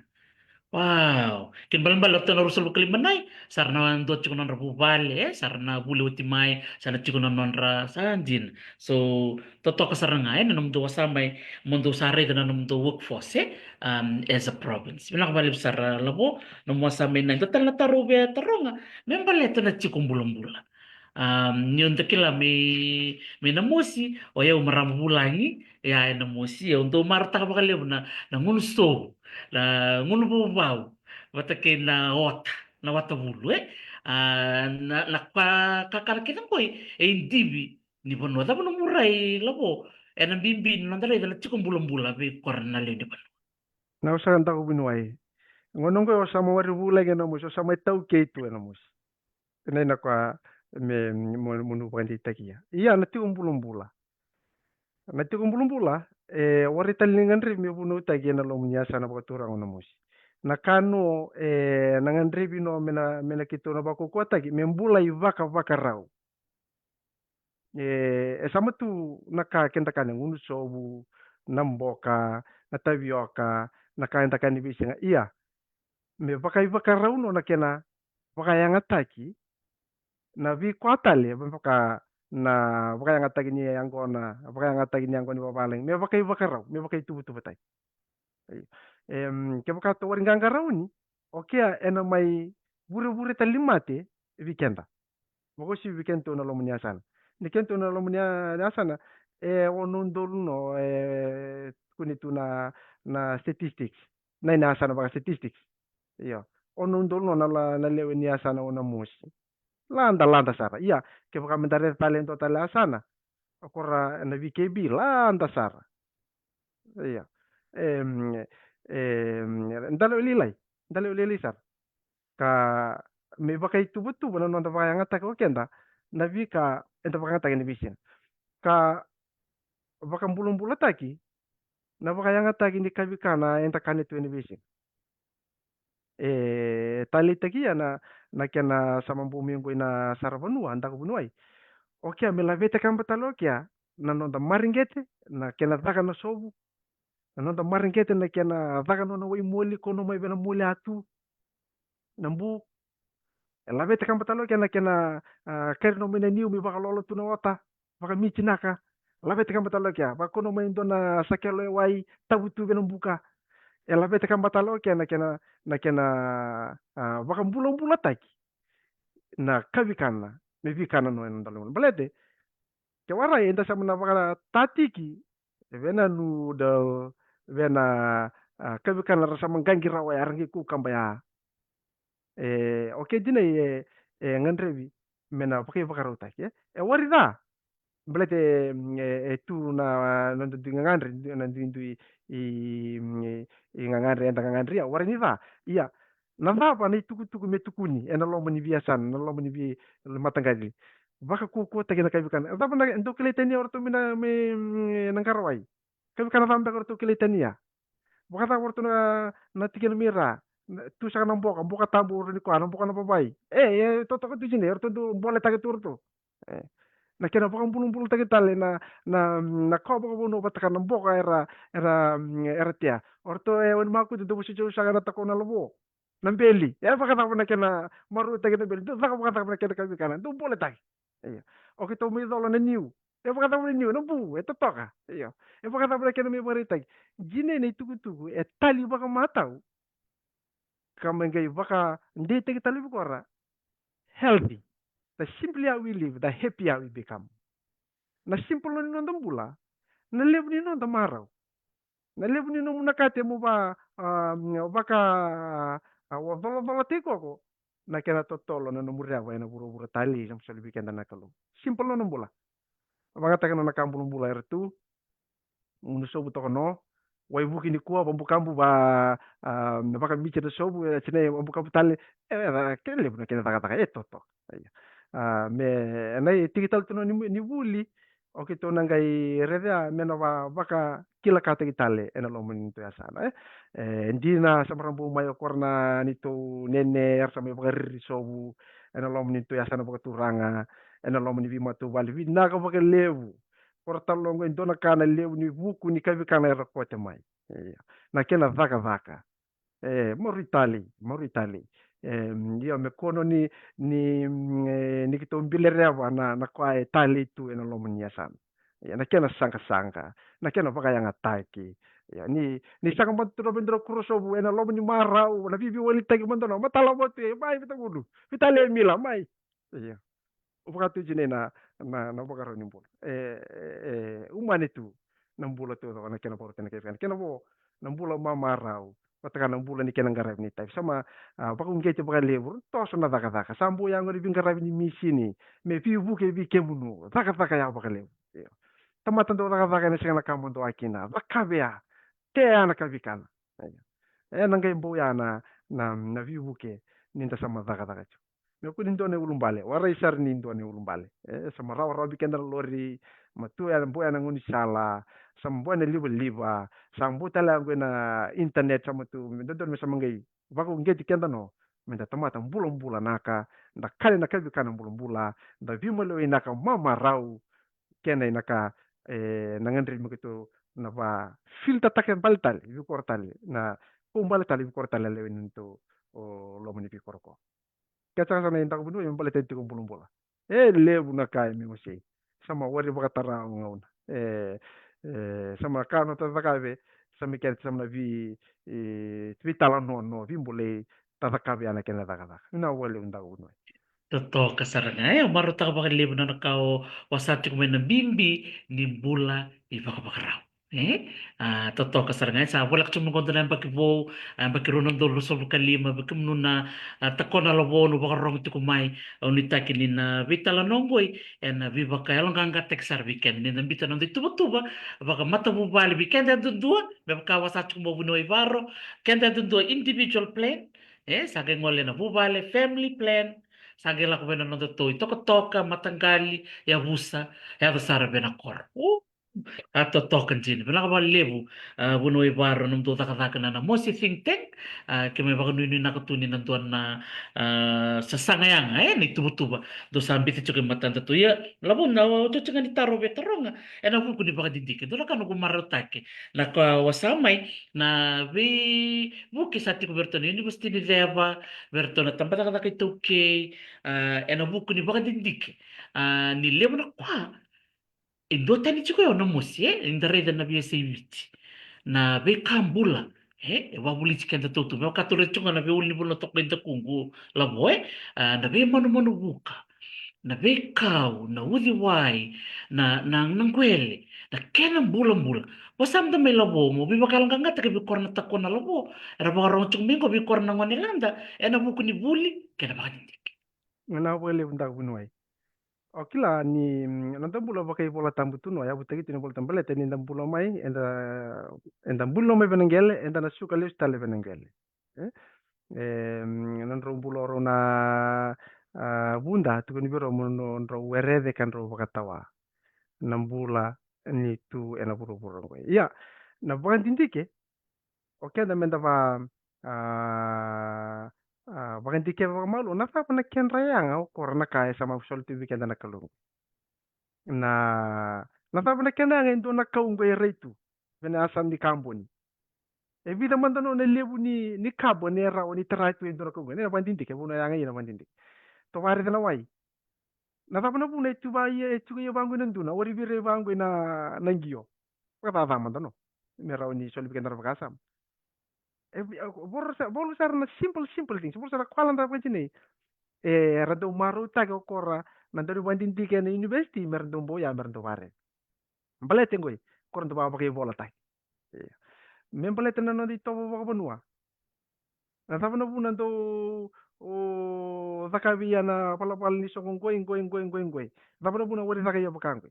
Wow, kin balambal otto na rusul kalimanay, sarna ando chiko non rabu vale, sarna buli utimay, sana chiko non ra sanjin. So, toto ka sarna ngay, nanum do samay mundo sare na nanum do workforce, as a province. Bilang balib sara labo, num samay na total na tarube taronga, membaleta na chiko bulong-bula. Yun takila may namusi, o yaw maramubulangi, ya namusi, untuk marta ka bakalib na ngunso ngunu bau watake na wata bulu na kakar kita koi indibi ni bono da bono murai labo ena bimbi nandare da chikum bulam bula be korna le de ban na usakan tako binuai ngonong ko sa mo wari bulay ga namus sa may tau ketu namus tenai na kwa me munu pandi takia iya na tiumbulum bula Meti kumbulumbula wari talingan ri mi bunu tagi na lo munya sana baka turang na musi. Nakano nangan ri bino mena kito na bako kwa tagi membula i vaka rau. Sama tu naka kenta kane unu sobu namboka natavioka naka enta kane bisinga iya me vaka rau no nakena vaka yang ataki na vi kwatale baka na baka yang ataki ni angkona baka yang ataki ni angkoni babaleng me vaka rau me vaka itu butu batai ke baka to waring rau ni oke ena mai bure talimate weekenda moko si weekend to na lo munya sana ni kento na lo munya sana onon dolu no kuni tu na statistics na ina sana baka statistics iya onon dolu no na lewe ni sana ona musi landa sara iya ke baka mentare talento tala sana akora na VKB landa sara iya ndalo lilai sar ka me baka itu betu bana nonta baka yang atak ko kenda na vika enta baka atak ni vision ka baka bulung taki na baka yang atak ni kabika na enta kanetu ni vision tali takia na kena sama bumi ngo ina saravanua anda ko bunuai oke me la vete kamba talokia na nonta maringete na kena taka na sobu na nonta maringete na kena taka no na wai moli kono mai bena moli atu nambu la vete kamba talokia na kena keri no mena niu mi baka lolo tuna ota baka michi naka la vete kamba talokia baka kono mai ndona sakelo wai tabutu bena buka ela vete kambatalo kena baka mbula taki na kavikana me vikana no en dalon balete ke wara enda sama na baka tatiki vena nu da vena kavikana rasa manggangi rawa arangi ku kambaya oke dina ngandrevi mena pakai baka rauta ya wari da belete tu na nandu ngandri nandu i ngangandri enda ngangandri ya wari ni va iya na va ni tuku metukuni ena lomba ni biasan na lomba ni bi matangadi baka ku tagina kabikan da na ndo kiletani orto mina me nangkarawai kabikan va mbaka orto kiletani ya baka ta orto na tikil mira tu sa nang boka tabu ni ko anong boka na babai toto ko tu sini orto boleh tagi turto na kena baka bulung tagi tali na ko baka buno bataka ng boka era tia orto on maku tu busi jauh sa ta ko na lobo ng beli baka ta na kena maru tagi na beli baka baka ta na kena kabi kanan tu boleh tagi oke to mi dolo na new baka ta na new no bu toka baka ta na kena mi bari tagi jine ni tuku tali baka matau kamengai baka ndi tagi tali bukora healthy. The simpler we live, the happier we become. Na simple ni nonton bula, na live ni nonton marau. Na live ni nonton nakate mo ba baka wala teko ko. Na kena totolo na numurya wa na buru tali sam sa libikan na nakalo. Simple no bula. Baka taka na nakambulong bula ertu, unuso buto kono, wai buki ni kuwa bambukambu ba baka bicha de sobu chine bambukambu tali kele buna kena taka toto. Me nai tigital tuno ni buli o kito nangai reda mena baka kila kata kitale ena lo mun to yasana ndina samarambu mayo korna nito nene sama baka risobu ena lo mun to yasana baka turanga ena lo mun bima to bali vi naga baka levu portalo ngo ndona kana levu ni buku ni kavi kana era kote mai na kena vaka moritali io me kono ni kito bilerewa na kwa tali tu ena lo munyasan na kena sangka na kena baka yang ataki ni sanga mantro bendro kurosobu ena lo ni marau na bibi wali tagi mandono matala bote mai bitagulu bitale mila mai iya baka tu jine na baka ro nimbul umane tu nambula tu na kena portene kena bo nambula mamarau Katakan ang bulan ni kenang garab ni type sama bakung kete baka lebur to so na daka sambo yang ngori bing garab ni misi ni me pi buke bi kemunu daka ya baka lebur tamatan do daka ni sing nakamun do akina daka bea te ana kabikan nangay mbo ya na vi buke ninta sama daka me ku nindo ne ulumbale warai sar nindo ne ulumbale sama rawa bi kendal lori matu ya mbo ya nguni sala sambo ne liba sambo tala na internet sama tu mendon me sama ngai bako ngeti kenda no menda tamata mbula naka nda kale na kabi kana mbula nda vimolo inaka mama rau kena inaka nangandri mo kito na ba filta taken baltal yu kortal na kumbal tali kortal lewin to o lo mani korko kata sana intak bunu yung balita itu kumpulong bola lebu na kaya mi musay sama wari baka tara ngawn sama kano tatakabe sama kaya sama na vi vitala no vimbole tatakabe ana kena takata na wali unda uno Totoo kasaranga maro taka baka libo na nakao wasati kumain ng bimbi ni bula ibakabakarao. Totoo kasaranga sa wala ka sumunod na bakibo bakirunan do lusol kalima bakimno na tako na lawono baka rong ti kumay unita kini na vitala nonggoy en viva kaya lang ang gatek sar weekend ni nambita nang tuba baka mata mo bali weekend dudua baka wasati kumabuno ibaro kenda dudua individual plan sa ngole na bubale family plan Sagela ko na to toka matanggali ya busa ya besar benakor. Ato token jin. Bela ka levu buno ibaro nung to taka na mo si think tank kaya baka nuni nakatuni ng tuan na sa sangayang ni tuba do sa ambiti chukin matanda to ya labon na to changa ni taro betaro nga ena ko kuni baka dindike do la kanu kumarotake na wasamay na vi buki sa ti kuberto ni university ni Deva berto na tambata ka kay toke ena buku ni baka dindike ni levo na kwa e do tani chiko yo no musie in the reda na bia sei viti na be kambula He, wabuli chikenda tutu. Meu katore chunga na ve uli bula toko inda kungu la boy. Na ve manu buka. Na ve kau, na uthi wai, na ngwele. Na kena bula. Wasam da me labo mo. Biba kalang kangata ke bikor na tako na labo. Era baka rong chung mingo bikor na ngwani landa. Ena buku ni buli. Kena baka dindik. Na wele undak bunuai. O kila ni nanda bula pakai bola tambu tuno ya buta gitu ni bola tambale tani ndam bula mai enda bulo mai benengele enda na suka leus tale benengele. Nan ro bulo ro na bunda tu ni biro mon ro werede kan ro bakatawa. Nambula ni tu ena buru buru ngoi. Ya, na bukan tindike. Oke anda menda va bagan tike va malu na fa na ken rayanga o korna kai sama sol tu weekend na kalung. Na fa na ken nga ndo na kaungo e reitu. Vena asam di kamboni. E vida mandano na lebu ni kabo ne ra ni traitu ndo na kaungo. Ne van tindike bona yanga ina van tindike. To wari na wai. Na fa na buna tu ba ye tu ye bangu nduna ori vire bangu na ngio. Kata fa mandano. Me ra ni sol weekend ra vakasam. Bolu sar na simple things. Bolu sar kwalan ra pwede rado maru taga okora nandari wandin tike na university merendo boya merendo ware. Balete ngoi korando baba ke bola tai. Membalete na no di tobo baba banua. Na tava na buna do o zakavia na pala ni so ngoi. Tava na buna wori zakaya bakangoi.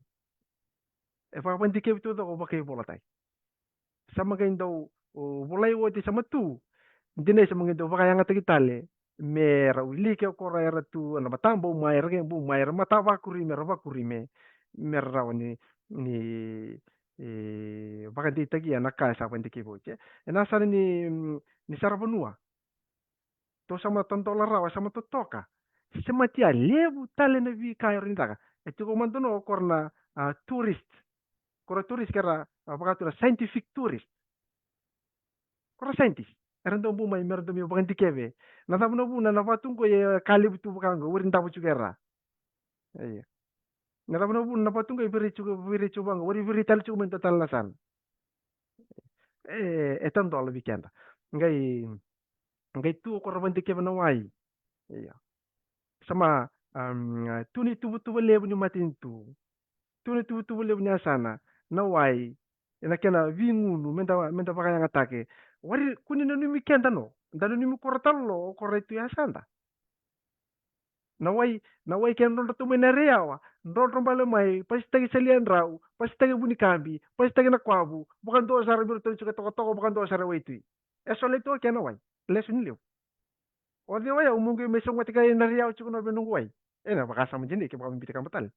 E fa wandi ke tu do baba ke bola tai. Sama kain do o bolai wote sama tu. Dine sama kain do baka yang atakitale. Mera uli ke okora era tu na matambo maera ke bu maera matava kurime mera rawani ni baka di tagi na ka sa pandi ke boche na sare ni sarabanua to sama tontola rawa sama totoka sama tia lebu tale na vi ka rindaga e tu komandono korna tourist kora tourist kera baka tu scientific tourist kora scientist erendo bu mai merdo mi baka dikeve na tabu na bu na patungo ye kalibu tu baka ngo wurin tabu chugera iya na tabu na bu na patungo viri chuba ngo wuri viri tal chuba total na san tanto alla weekend ngai tu ko rabante ke na wai iya sama tuni tu lebu ni matin tuni tu lebu ni asana na wai ina kena vingunu menda baka yang atake wari kuni no ni weekend no ndano ni kortalo korretu asanda na wai ken ndo to mena reawa ndo bale mai pas tagi salian rau pas tagi buni kambi pas tagi na kwabu bukan do sara bir to chuka toko bukan do sara waitu e sole to ken wai lesun liu o de wai umungu me songo tiga na reawa chuka no benung wai ena bakasa mjini ke bakam bitika batal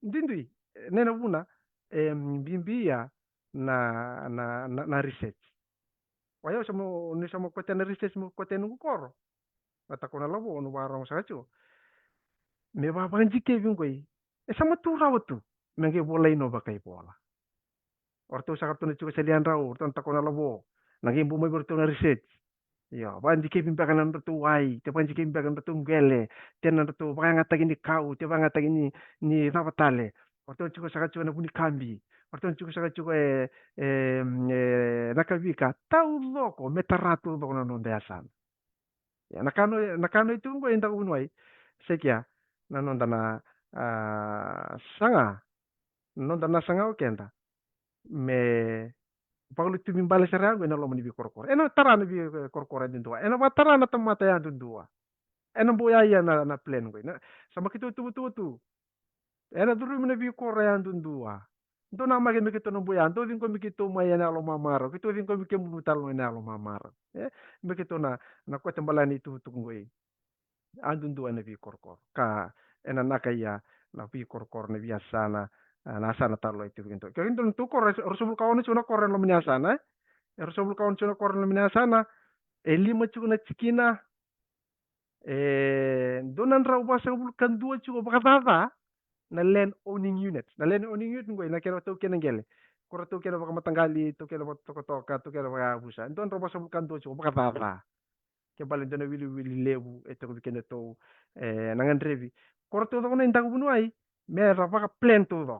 ndindui nena buna bimbia na research waya samo ni samo kote na research mo kote nungu koro kata kona labo no warong sa chu me ba banji ke bingoi e sama tu rawatu menge bola ino bakai bola orto sa kartu chu selian raw orto takona labo nagi bu mai bertu na research ya banji ke bimba kanan bertu wai te banji ke bimba kanan bertu ngele tenan bertu banga tagi ni kau te banga tagi ni rabatale orto chu sa chu na buni kambi orto chu sa chu nakavika tau loko metaratu loko na non deasan ya nakano itu ngo enda unwai sekia na nonda na sanga nonda na sanga okenda me paglu tu mimbale sera go na lo mani bi korkor eno tarana bi korkor din tua eno tarana tamata ya dun dua eno boya ya na plan go na sama kitu tu eno duru mina bi korya dun dua do na mage mikito no boya do din ko mikito maya na lo mamaro kito din ko mikem butal na lo mamaro mikito na ko tambalani tu ngoi andun dua na vi korkor ka ena nakaya na vi korkor na biasana na sana tarlo itu gitu kaya tu kor rasul kawan chuna koren lo minyasana rasul kawan chuna koren lo minyasana lima chuna chikina donan raw basa bulkan dua chuko bakatata na land owning unit ngo na kero to kenengele kora to kero baka matanggali to kero toka to kero baka busa don raw basa bulkan dua chuko bakatata ke balen dona wili lebu eto ko kende to nangan revi korto to na indang bunuai mera baka plan to do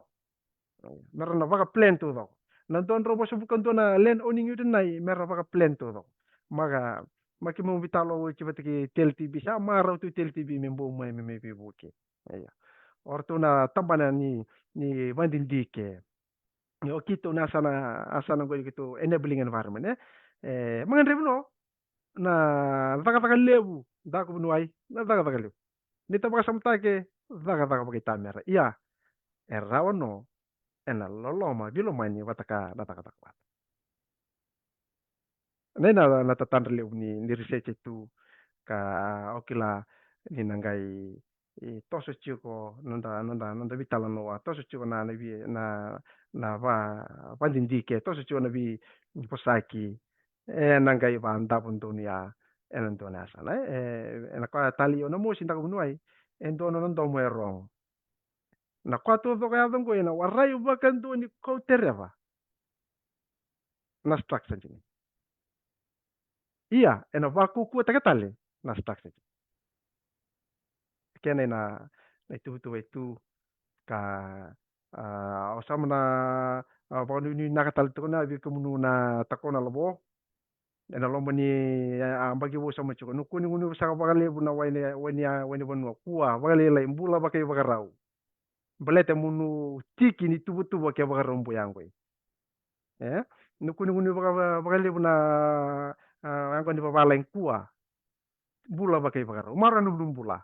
mera na baka plan to do Nandun robo sa bukan doon na len oning yun na meron baka plento do. Maka makimo vitalo chiba tiki tel TV sa maraw tu tel TV membo mai me bibuke. Iya. Orto na tambana ni Vandindike. Yo kito na asana go kito enabling environment mangan rebno na daga lebu daga bunuai na daga lebu. Nita baka samtake daga baka tamera. Iya. Errawano ena loloma bilomani wataka dataka. Nena natatandra leo ni research itu ka okila ni nangai toso chiko nanda vitala noa toso chiko na vi na va dindike toso chiko na vi posaki nangai va anda pun dunia enantonia sana ena ka tali ona mo sinta kunuai endono non domo erong na kwatu to kaya dongo ena warai bakan do ni ko tereva na structure jini iya ena vaku ku takatale na structure kene na itu ka osama na ponu ni nakatal to na vi kumunu na takona lobo ena lomba ni ambagi wo sama chuko nukuni nguni saka bagale buna wani bonu kuwa bagale la imbula bakai bagarau belete munu tiki ni tubu ke bagarau mbu yangwe nukuni nguni bagale buna angko ni babala kuwa bula bakai bagarau mara nubulum bula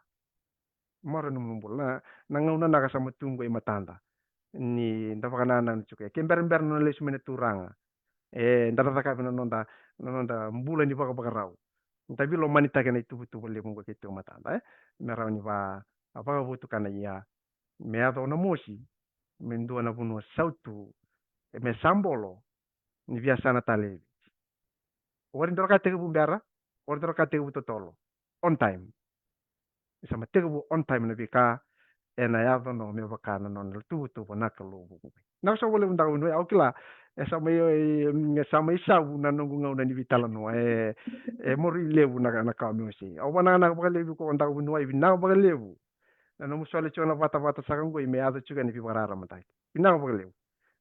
na nangauna naka sama tunggu matanda ni ndapakanana chuke kember no lesu mene turanga ndaraka bina nonda mbula ni baka rau tapi lo manita kana itu le mungo kitu matanda merau ni ba apa butu kana ya me ado na mosi mendua na bunu sautu me sambolo ni biasa na tale warin doraka tege bumbara warin doraka tege butotolo on time sama tege bu on time na bika ena ya no me bakana non tu bona kalu na so wole unda no au kila sama isa na nungu ngau ni vitala no mori lebu na ka mi si au bana na ba lebu ko unda no ai bina ba lebu na no musole chona bata sa ngo me ado chuga ni bibarara matai bina ba lebu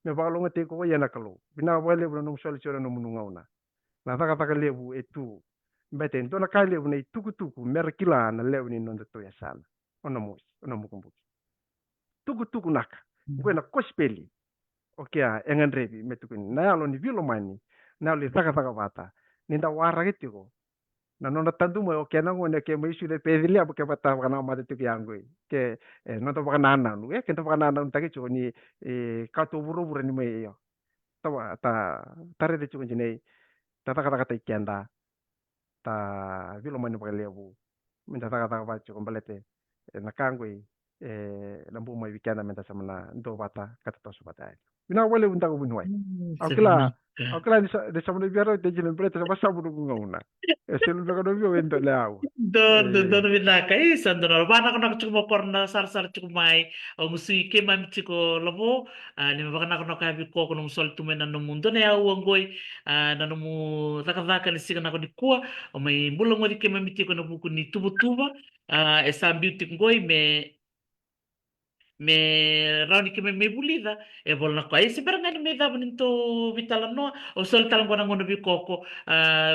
me ba lo ngate ko ya na kalu bina ba lebu no musole chona no munu ngau na taka lebu etu mbete ndo na ka lebu na tuku mer kila na lebu ni ndo to ya sana ona mukumbuki tuku naka ngwena kospeli okia engan rebi metukuni na yalo ni vilo mani na le taka bata ninda wara gitu na nona tandu mo okia na ngone ke mai sude pedili abu ke bata kana mate tuki yangu ke nonto baka nana nu kento baka nana taki cho ni ka to buru ni mai yo tawa tare de chuko jine taka ikianda ta vilo mani baka lebu minta taka ba chuko balete na kangwe lambu mai weekend menta samana ndo bata kata to subata bina wale unta ko bunwai akila de samana biaro de jine brete sa basabu ko ngona selu be ko do wendo lawo Don vinaka isa don bana kono chuko porna sar chuko mai o musui ke mam chuko lobo ni bana kono ka bi ko kono sol tumena no mundo ne au ngoi na no mu taka ni sigana ko dikua o mai bulo ngodi ke mam chuko no buku ni tuba esa beauty ngoi me rauni ke me bulida e volna ko ai se beranga ni me dava ninto vitala no o sol talang kona ngono bi koko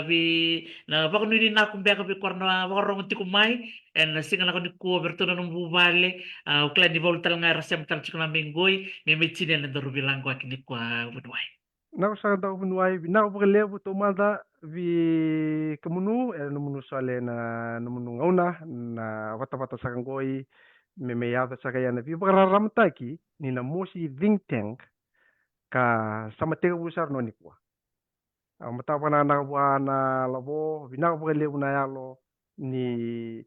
vi na bako ni na kumbeka bi korna warong tiku mai en singa na ko ni ko bertono no buvale o kla ni vol talang ara sem tal chikna mengoi me chine na doru bilang ko akini ko budwai na sa da bunwai na ko lebu to manda vi kemunu no munu sale no munu ngona na wata sakangoi me yada sakayana vi bararam taki ni na mosi think tank ka sama tega busar no nikwa matapana na wana labo bina ko lebu na yalo ni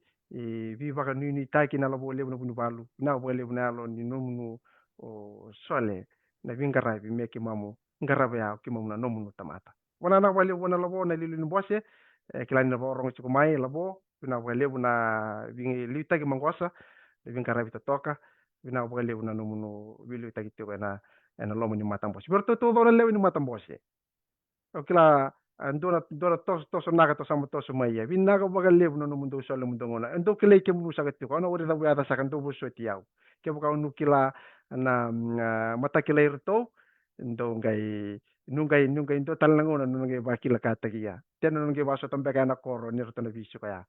vi baka ni taki na labo lebu na bunu balu na ko lebu na yalo ni nomunu o sole na vingara vi meke mamu ngara ya ki mamu na nomunu tamata wana na wale wana labo na lilu ni bose kilani na borong chuko mai labo bina ko lebu na vingi litaki mangwasa vingara vi toka bina ko lebu na nomunu vilu taki tiko na lomo ni matang bose berto to do lebu ni matang bose okila dora tos naga to sama tos maya vinaga baga lebu no mundo solo mundo ngona endo kile ke mu sagat ko ono wada wada sakan to buso tiau ke buka unu kila na mata kila irto nungai ndo talangona nungai bakila katagia tena nungai baso tambe kana koro ni rotona visu kaya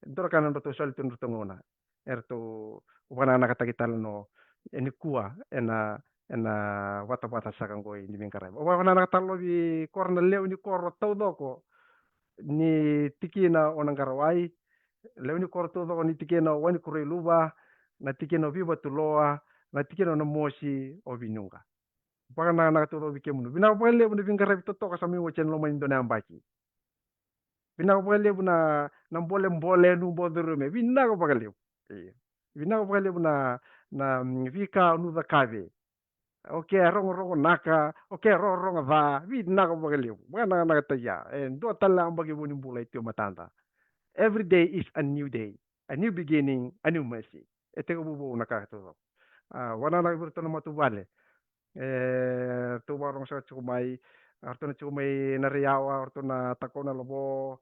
ndo kana ndo to sol tun rotongona erto wana na katagi talno eni kua ena wata wata sakangoi ni mingkara wana na talo bi korna leo ni koro tawdoko ni tikina onangarawai leo ni koro tawdoko ni tikina wani kurei luba na tikina viva tuloa na tikina na mosi obinunga baka na todo bikemunu bina bole buna bingara bitoto ka sami wochen lo main dona ambaki bina bole buna na bole bole nu bodurume bina ko bagale bina ko bagale buna na vika nu da kave oke rong rong naka oke rong rong va bina ko bagale bana na taya do tala ambaki buni bulai tio matanda every day is a new day, a new beginning, a new mercy ete ko bubu nakakato wana na burto na matubale tu warung sa chumai arto na chumai na riyawa arto na tako na lobo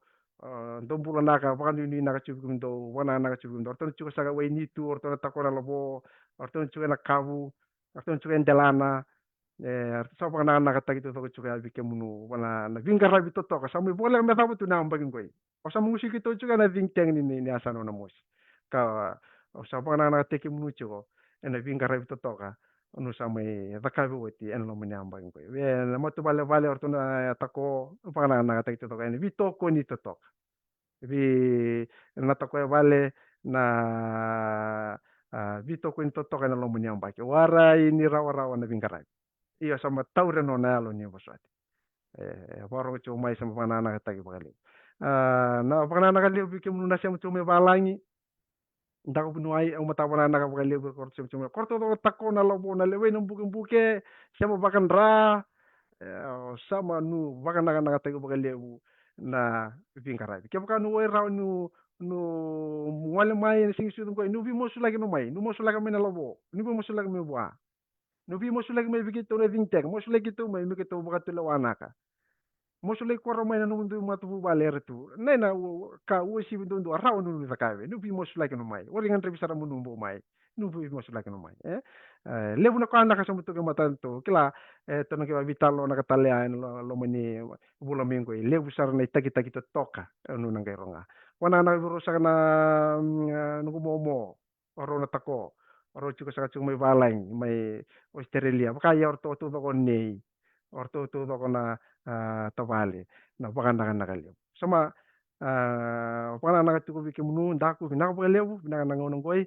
dombula naka baka ni naka chubum do wana naka chubum do arto na chuka saga wai nitu arto na tako na lobo arto na chuka na kavu arto na chuka ndelana arto sa baka naka tagi to chuka bike munu wana na vingara bito to ka samu bola me sabu tu na ambagin koi o sa musiki to chuka na vingteng ni asano na mus ka o sa baka naka teki munu chuko ena vingara bito to ka anu samai rakabe wati en lo manyamba ko we na matu bale bale orto na tako pana na ta to ni vito ko ni to vi na tako bale na vito ko ni to na lo manyamba ko wara ini rawa rawa na vingara iyo sama taure no na lo ni bosati waro cho mai sama pana na ta ki bale na pana na kali bi ke mun na sama cho me balangi ndako bunuai ang matawana na kapag libre korto cuma korto to tako na lobo na lewe ng buking buke siya mabakan ra sama nu bakan na tayo baga lewu na pipingkaray kaya baka nu raw nu wala mai sing sudong ko nu vi mo sulagi no mai nu mo sulagi mai na lobo nu vi mo sulagi mai bua nu vi mo sulagi mai bigito na vingtek mo sulagi to mai mi kito baka tulawana ka mosulay kwaro may nanundo matubu baler tu nay na ka usi bindo araw no sa kawe no bi mosulay no may wali ngan trebisara mo numbo may no bi mosulay no may lebu na kana ka samuto ka matanto kila to na kiba vitalo na katalian lo mani bula mingo lebu sar na itagi tagi to toka no nang ronga wana na biro sa na no mo oro na tako oro chuko sa chung may balang may Australia baka ya orto to ko nei orto to ko na tabale na pakanda nakalio sama pana na tuku bike munu ndaku na ko lewu na ngonong koi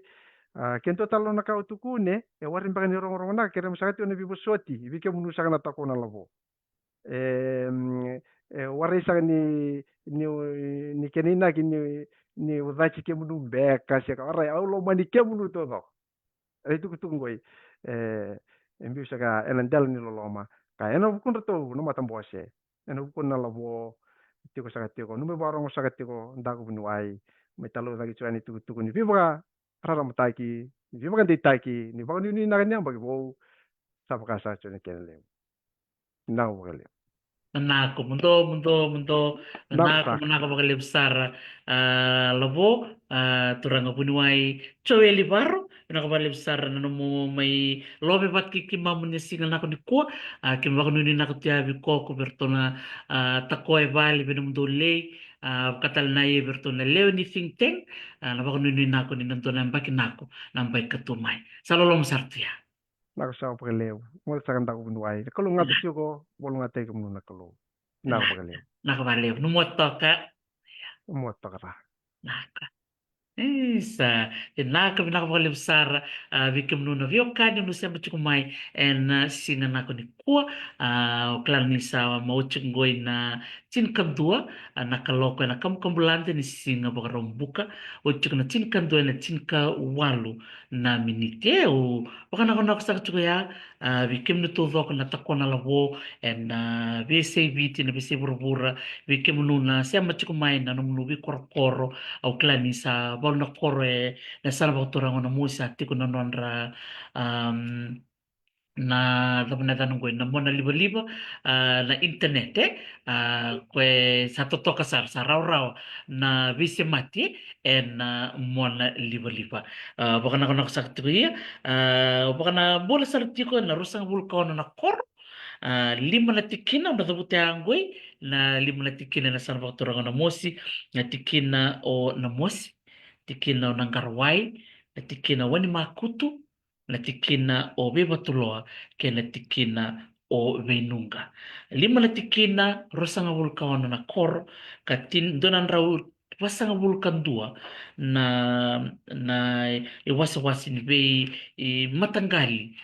kento talo na ka utuku ne warin pakani rong rong na kere masakati ona bibo soti bike munu saka na tako na labo warai saka ni kenina ni udachi ke munu beka saka warai aulo mani ke munu to do itu kutung koi embi saka elandal ni loloma ka eno bukun to no matam bose eno bukun na labo tiko saka tiko no me barong saka tiko ndaku bunuai me talo lagi cuani tuku ni viva rara mataki viva kan ditaki ni bang ni na kanya bagi bo sa pakasa cuani kenle na wale Nako mundo mundo na nako bakal besar lobo turang bunuai cowe libaro nako bakal besar nanomu mai lobe bat kiki mamunya singal nako ni ko kim bakal nuni nako tiabi ko bertona takoe bali benum dole katal na ye bertona leo ni think tank na bakal nuni nako ni nantona mbaki nako nambai ketumai salolom sartia na sa pakalew mo sa kan ndaku bunuai kalau ngatu tiko bolu ngate ko munu na kalau na pakalew nako balew numuotoka mo takara naka Isa, naka pinakapakali besar bikim nuna vio kanya no siya kumai en singa nako ni kuwa klan ni sa mauchik ngoy na chin kadua nakaloko na kamukambulante ni singa baka rombuka uchuk na chin kadua na chin ka walu na minite o baka nako nako sa ya bikim ni tuvok na tako na labo en bese biti na bese burbura bikim nuna siya kumai na numunubi korokoro au klani sa bol na kore na sana ba torang na musa ti ko nonra um na naman ko na mo na liba-liba na internet kwe sa toto kasar sa raw-raw na visi mati na mo na liba-liba baka na ko nakasakti ko iya baka na bola sa ko na rusang vulkan na kor lima na tikina na tabuti anggoy na lima na tikina na sana fakturangan na mosi na tikina o na mosi tikina o nangkarway na tikina wani makutu na tikina o bebatuloa ke na tikina o venunga lima na tikina rosanga vulkan na kor katin donan raw pasanga vulkan dua na iwasa-wasi ni be matanggali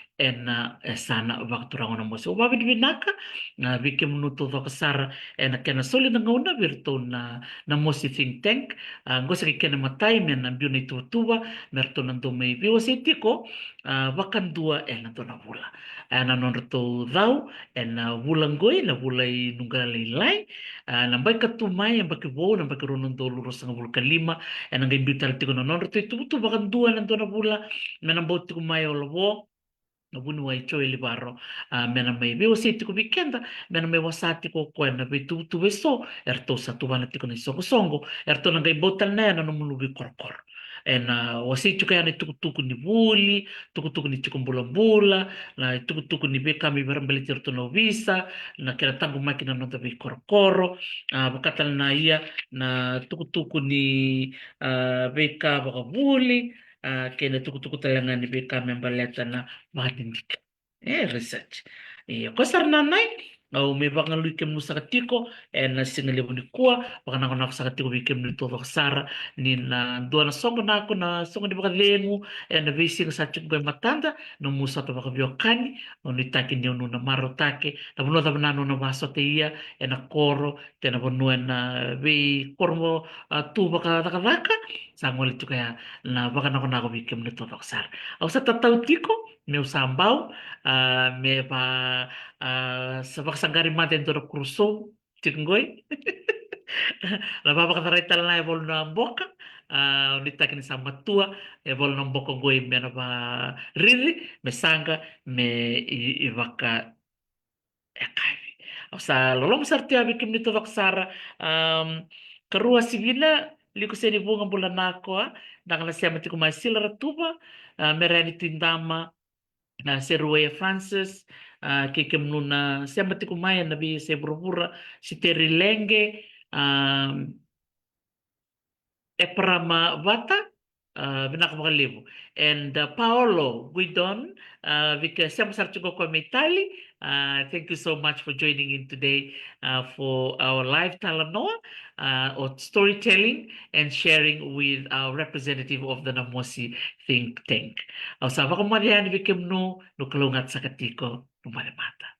sana waktu rangon mo so babi binaka na bike minuto to kasara na kena soli na ngauna virtu na mosi think tank ngosa ke kena matai men na biu na tutuba merto na do mai biu setiko wakan dua na to na bula na non to dau na bulan goi na bulai nungalai lai na bai katumai na baki bo na baki ronon do lurus ng bulkan lima na ngai bital tiko na non to tutu wakan dua na to na bula na bau tiko mai olobo no bunu wai choi li barro mena mai be oseti ko bikenda mena mai wasati ko ko na be tu beso erto sa tu bana tiko ni songo songo erto na gai botal na no mulu bi korkor ena wasiti ko yani tuku ni buli tuku ni tuku bula bula na tuku ni be kami barambele terto no visa na kera tangu makina no be korkoro bakatal na ia na tuku ni beka baka buli kena tuku talangan ni beka membaleta na matindik research ko sarnanay au me baka lui kem nusa katiko na singali ni kuwa baka na kona sa katiko bi kem ni todo sara ni na do na songo na ko na songo di baka lengu na visi sa chuk be matanda no musa to baka biokani no ni taki ni no na maro take na buno ta na no na baso te ia na koro te na buno na be kormo tu baka taka sa ngoli tuka na baka na kona ko bi kem ni todo sara au sa tatau tiko meu sambau me pa sa paksangari maten to cruso tinggoy la baba ka taray tala na ebol na boka unita kini sa matua ebol na boka goy me na ba riri me sanga me ivaka ekavi sa lolong sarti abi kim nito vaksara karua sivila liko seni bunga bulan nako nang siya mati kumasil ratuba merani tindama si Ruaya Francis, kay Kemnuna, siya mati kumayan nabi si Burubura, si Terry Lenge, Eprama Vata, binakamakalibo. And Paolo Guidon, because siya masartugo ko Itali. Thank you so much for joining in today for our live talanoa or storytelling and sharing with our representative of the Namosi think tank. Sa baka marihan bikim no kalungat sa katiko no malimata.